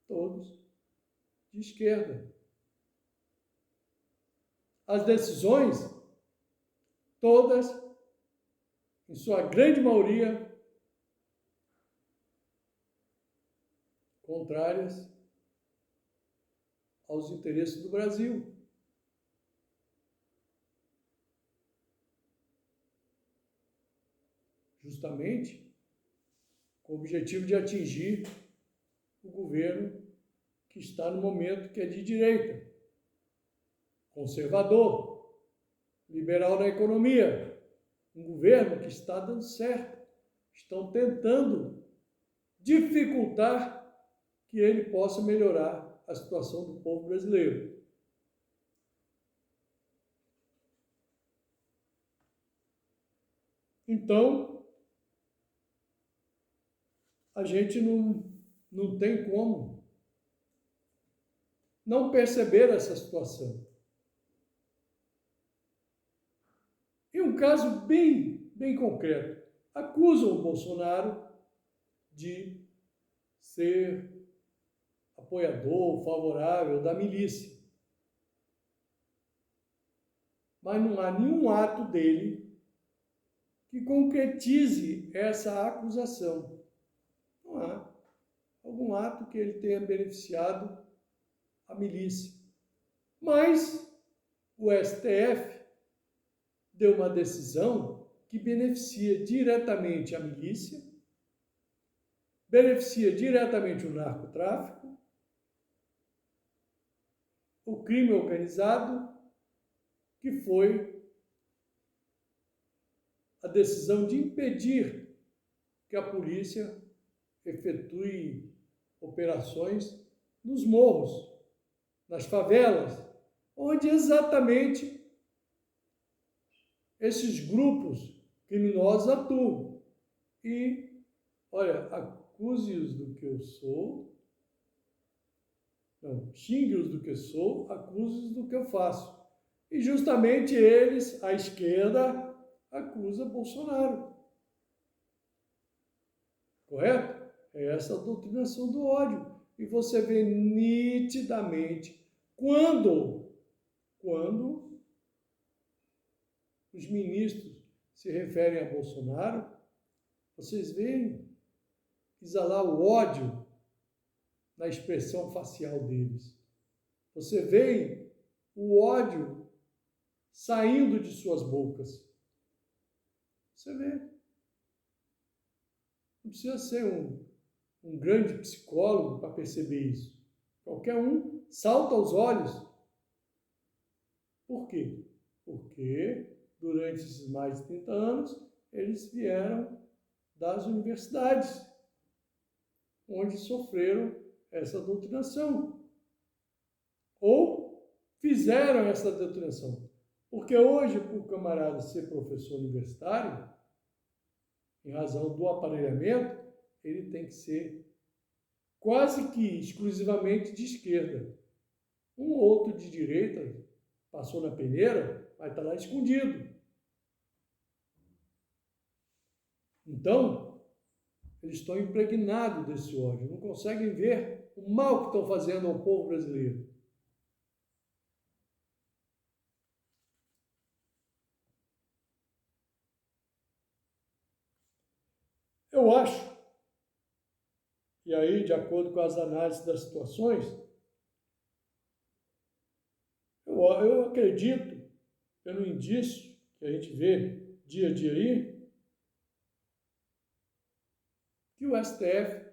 Todos de esquerda. As decisões, todas, em sua grande maioria, contrárias aos interesses do Brasil. Justamente com o objetivo de atingir o governo que está no momento que é de direita, conservador, liberal na economia, um governo que está dando certo. Estão tentando dificultar que ele possa melhorar a situação do povo brasileiro. Então, a gente não tem como não perceber essa situação. E um caso bem concreto. Acusam o Bolsonaro de ser apoiador, favorável da milícia. Mas não há nenhum ato dele que concretize essa acusação. Não há algum ato que ele tenha beneficiado a milícia. Mas o STF deu uma decisão que beneficia diretamente a milícia, beneficia diretamente o narcotráfico, o crime organizado, que foi a decisão de impedir que a polícia efetue operações nos morros, nas favelas, onde exatamente esses grupos criminosos atuam. E, olha, acuse-os do que eu sou, não, xingue-os do que sou, acuse-os do que eu faço. E justamente eles, a esquerda, acusa Bolsonaro. Correto? É essa a doutrinação do ódio. E você vê nitidamente quando quando os ministros se referem a Bolsonaro, vocês veem exalar o ódio na expressão facial deles. Você vê o ódio saindo de suas bocas. Você vê. Não precisa ser um grande psicólogo para perceber isso. Qualquer um salta aos olhos. Por quê? Porque durante esses mais de 30 anos, eles vieram das universidades, onde sofreram essa doutrinação. Ou fizeram essa doutrinação. Porque hoje, para o camarada ser professor universitário, em razão do aparelhamento, ele tem que ser quase que exclusivamente de esquerda. Um ou outro de direita passou na peneira, vai estar lá escondido. Então, eles estão impregnados desse ódio, não conseguem ver o mal que estão fazendo ao povo brasileiro. Eu acho, e aí, de acordo com as análises das situações, eu acredito, pelo indício que a gente vê dia a dia aí, que o STF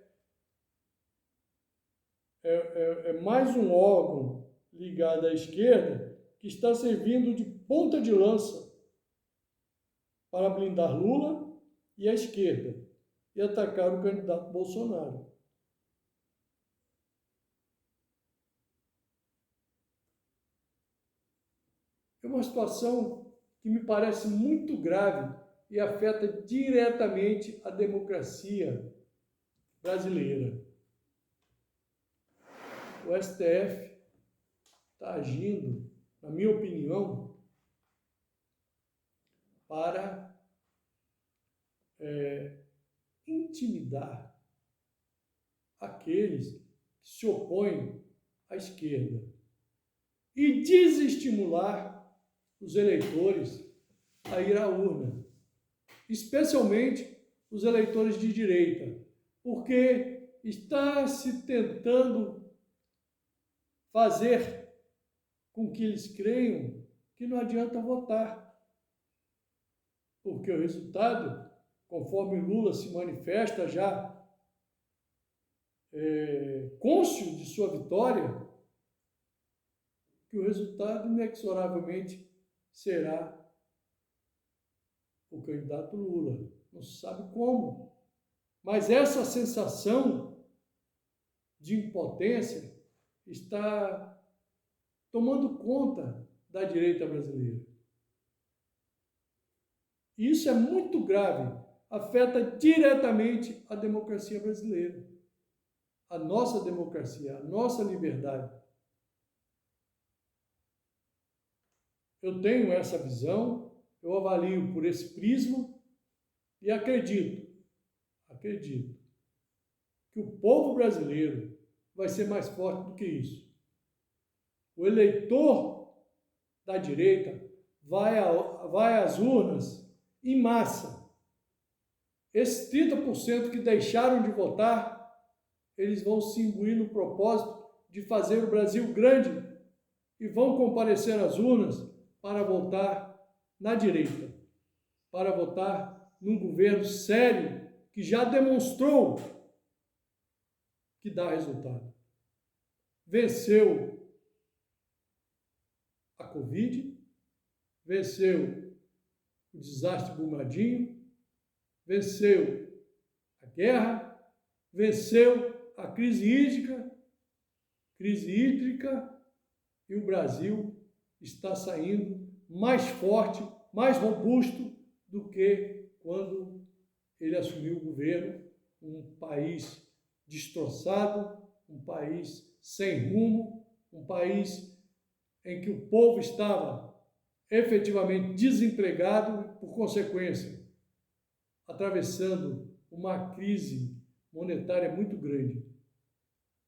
é mais um órgão ligado à esquerda que está servindo de ponta de lança para blindar Lula e a esquerda e atacar o candidato Bolsonaro. É uma situação que me parece muito grave e afeta diretamente a democracia brasileira. O STF está agindo, na minha opinião, para intimidar aqueles que se opõem à esquerda e desestimular os eleitores a ir à urna, especialmente os eleitores de direita, porque está se tentando fazer com que eles creiam que não adianta votar, porque o resultado, conforme Lula se manifesta já cônscio de sua vitória, que o resultado inexoravelmente será o candidato Lula. Não se sabe como. Mas essa sensação de impotência está tomando conta da direita brasileira. E isso é muito grave, afeta diretamente a democracia brasileira, a nossa democracia, a nossa liberdade. Eu tenho essa visão, eu avalio por esse prisma e acredito que o povo brasileiro vai ser mais forte do que isso. O eleitor da direita vai às urnas em massa. Esses 30% que deixaram de votar, eles vão se imbuir no propósito de fazer o Brasil grande e vão comparecer às urnas para votar na direita, para votar num governo sério que já demonstrou que dá resultado. Venceu a Covid, venceu o desastre Brumadinho, venceu a guerra, venceu a crise hídrica, e o Brasil está saindo mais forte, mais robusto do que quando ele assumiu o governo, um país destroçado, um país sem rumo, um país em que o povo estava efetivamente desempregado, por consequência, atravessando uma crise monetária muito grande.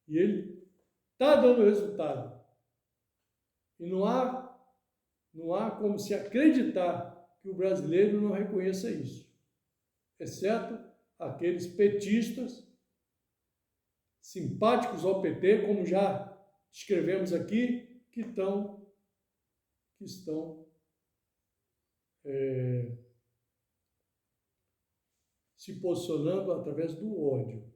E ele está dando resultado. E não há Não há como se acreditar que o brasileiro não reconheça isso, exceto aqueles petistas simpáticos ao PT, como já escrevemos aqui, que estão se posicionando através do ódio.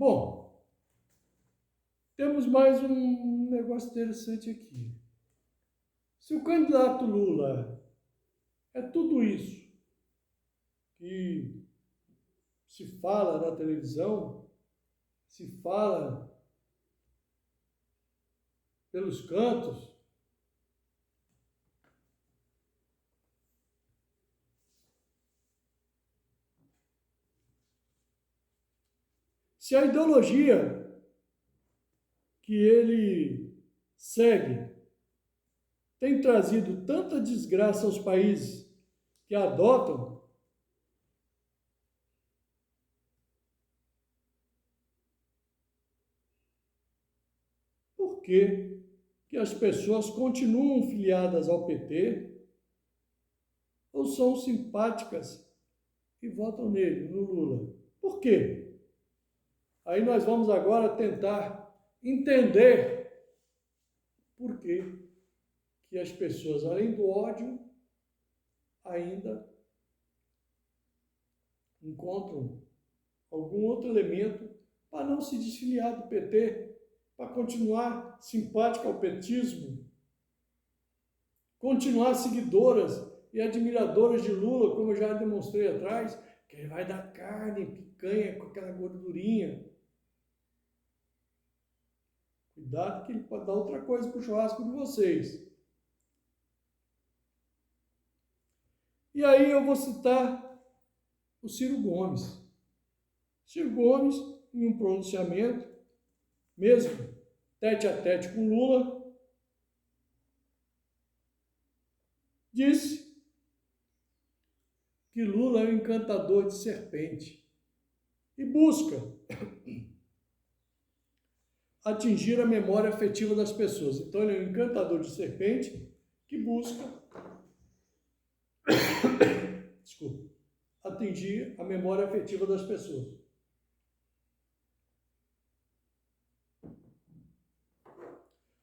Bom, temos mais um negócio interessante aqui. Se o candidato Lula é tudo isso que se fala na televisão, se fala pelos cantos, se a ideologia que ele segue tem trazido tanta desgraça aos países que adotam, por que as pessoas continuam filiadas ao PT ou são simpáticas e votam nele, no Lula? Por quê? Aí nós vamos agora tentar entender por que as pessoas, além do ódio, ainda encontram algum outro elemento para não se desfiliar do PT, para continuar simpática ao petismo, continuar seguidoras e admiradoras de Lula, como eu já demonstrei atrás, que ele vai dar carne, picanha com aquela gordurinha. Cuidado que ele pode dar outra coisa para o churrasco de vocês. E aí eu vou citar o Ciro Gomes. Ciro Gomes, em um pronunciamento, mesmo tete a tete com Lula, disse que Lula é um encantador de serpente e busca atingir a memória afetiva das pessoas. Então ele é um encantador de serpente que busca atingir a memória afetiva das pessoas.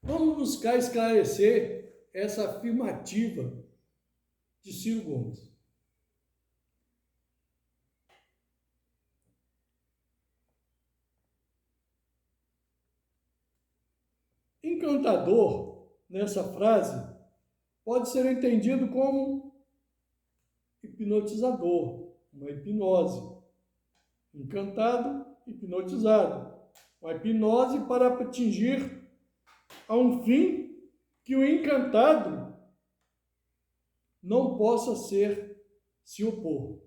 Vamos buscar esclarecer essa afirmativa de Ciro Gomes. Encantador, nessa frase, pode ser entendido como hipnotizador, uma hipnose. Encantado, hipnotizado. Uma hipnose para atingir a um fim que o encantado não possa se opor.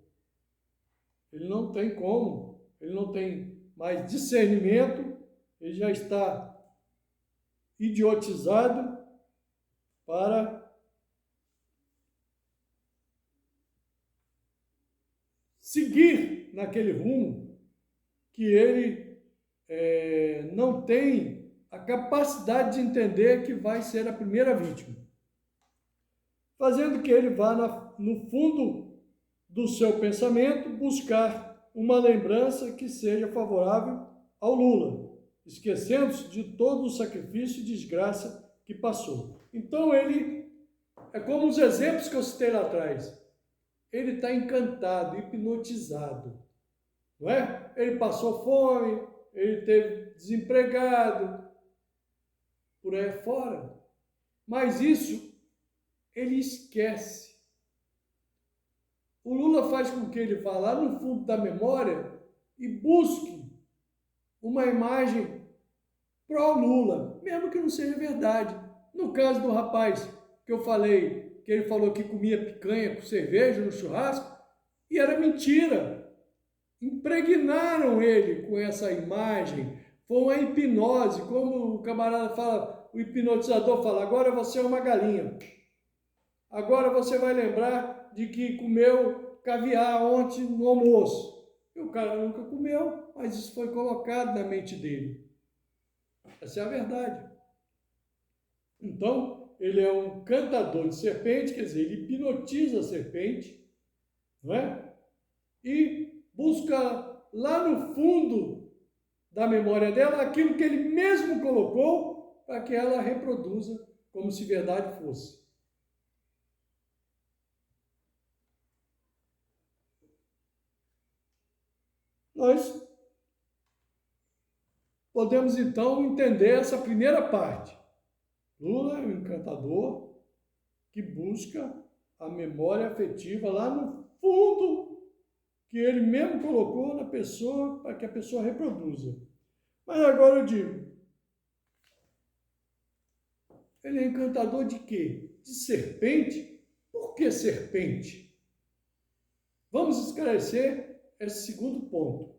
Ele não tem como, ele não tem mais discernimento, ele já está idiotizado para seguir naquele rumo que ele não tem a capacidade de entender que vai ser a primeira vítima. Fazendo que ele vá no fundo do seu pensamento buscar uma lembrança que seja favorável ao Lula, esquecendo-se de todo o sacrifício e desgraça que passou. Então ele, é como os exemplos que eu citei lá atrás, ele está encantado, hipnotizado, não é? Ele passou fome, ele teve desempregado, por aí fora, mas isso ele esquece. O Lula faz com que ele vá lá no fundo da memória e busque uma imagem pró-Lula, mesmo que não seja verdade. No caso do rapaz que eu falei, que ele falou que comia picanha com cerveja no churrasco, e era mentira. Impregnaram ele com essa imagem, foi uma hipnose, como o camarada fala, o hipnotizador fala, agora você é uma galinha. Agora você vai lembrar de que comeu caviar ontem no almoço. E o cara nunca comeu, mas isso foi colocado na mente dele. Essa é a verdade. Então, ele é um cantador de serpente, quer dizer, ele hipnotiza a serpente, não é? E busca lá no fundo da memória dela aquilo que ele mesmo colocou para que ela reproduza como se verdade fosse. Nós podemos então entender essa primeira parte. Lula é um encantador que busca a memória afetiva lá no fundo que ele mesmo colocou na pessoa para que a pessoa reproduza. Mas agora eu digo, ele é encantador de quê? De serpente? Por que serpente? Vamos esclarecer esse segundo ponto.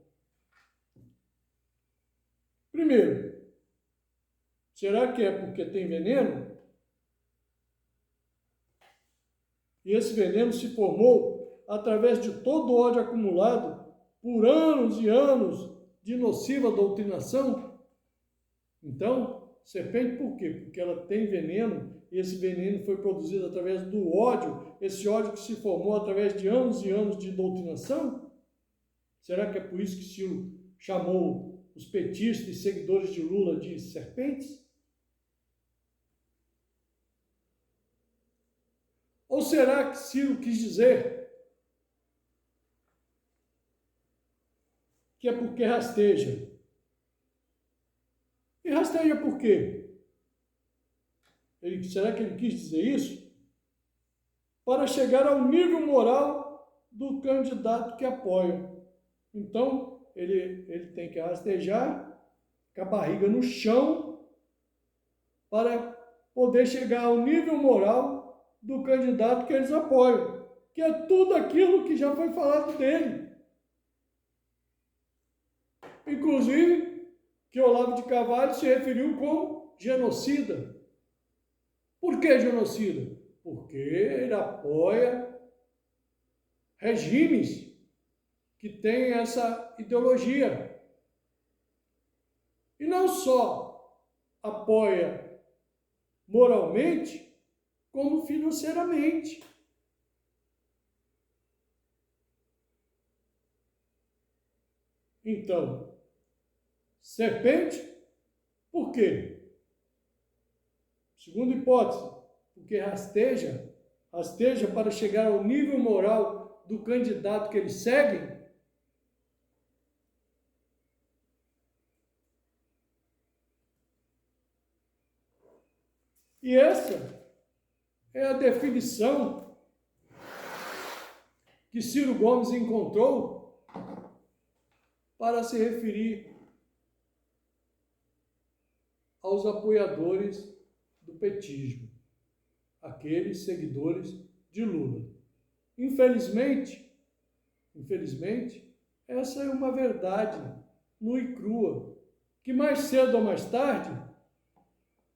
Primeiro, será que é porque tem veneno? E esse veneno se formou através de todo o ódio acumulado por anos e anos de nociva doutrinação? Então, serpente por quê? Porque ela tem veneno, e esse veneno foi produzido através do ódio, esse ódio que se formou através de anos e anos de doutrinação? Será que é por isso que Ciro chamou os petistas e seguidores de Lula de serpentes? Ou será que Ciro quis dizer que é porque rasteja? E rasteja por quê? Será que ele quis dizer isso? Para chegar ao nível moral do candidato que apoia. Então, ele tem que rastejar com a barriga no chão para poder chegar ao nível moral do candidato que eles apoiam, que é tudo aquilo que já foi falado dele. Inclusive, que Olavo de Carvalho se referiu como genocida. Por que genocida? Porque ele apoia regimes que têm essa ideologia. E não só apoia moralmente, como financeiramente. Então, serpente, por quê? Segunda hipótese, porque rasteja para chegar ao nível moral do candidato que eles seguem. E essa é a definição que Ciro Gomes encontrou para se referir aos apoiadores do petismo, aqueles seguidores de Lula. Infelizmente, essa é uma verdade nua e crua, que mais cedo ou mais tarde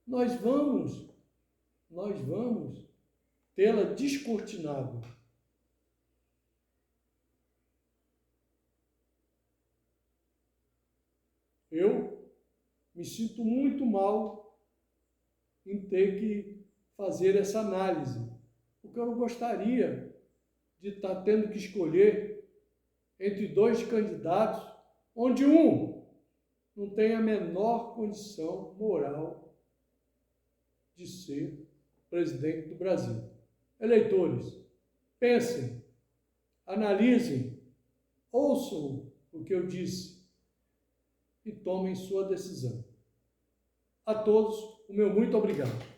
nós vamos tê-la descortinada. Eu me sinto muito mal em ter que fazer essa análise, porque eu não gostaria de estar tendo que escolher entre dois candidatos, onde um não tem a menor condição moral de ser presidente do Brasil. Eleitores, pensem, analisem, ouçam o que eu disse e tomem sua decisão. A todos, o meu muito obrigado.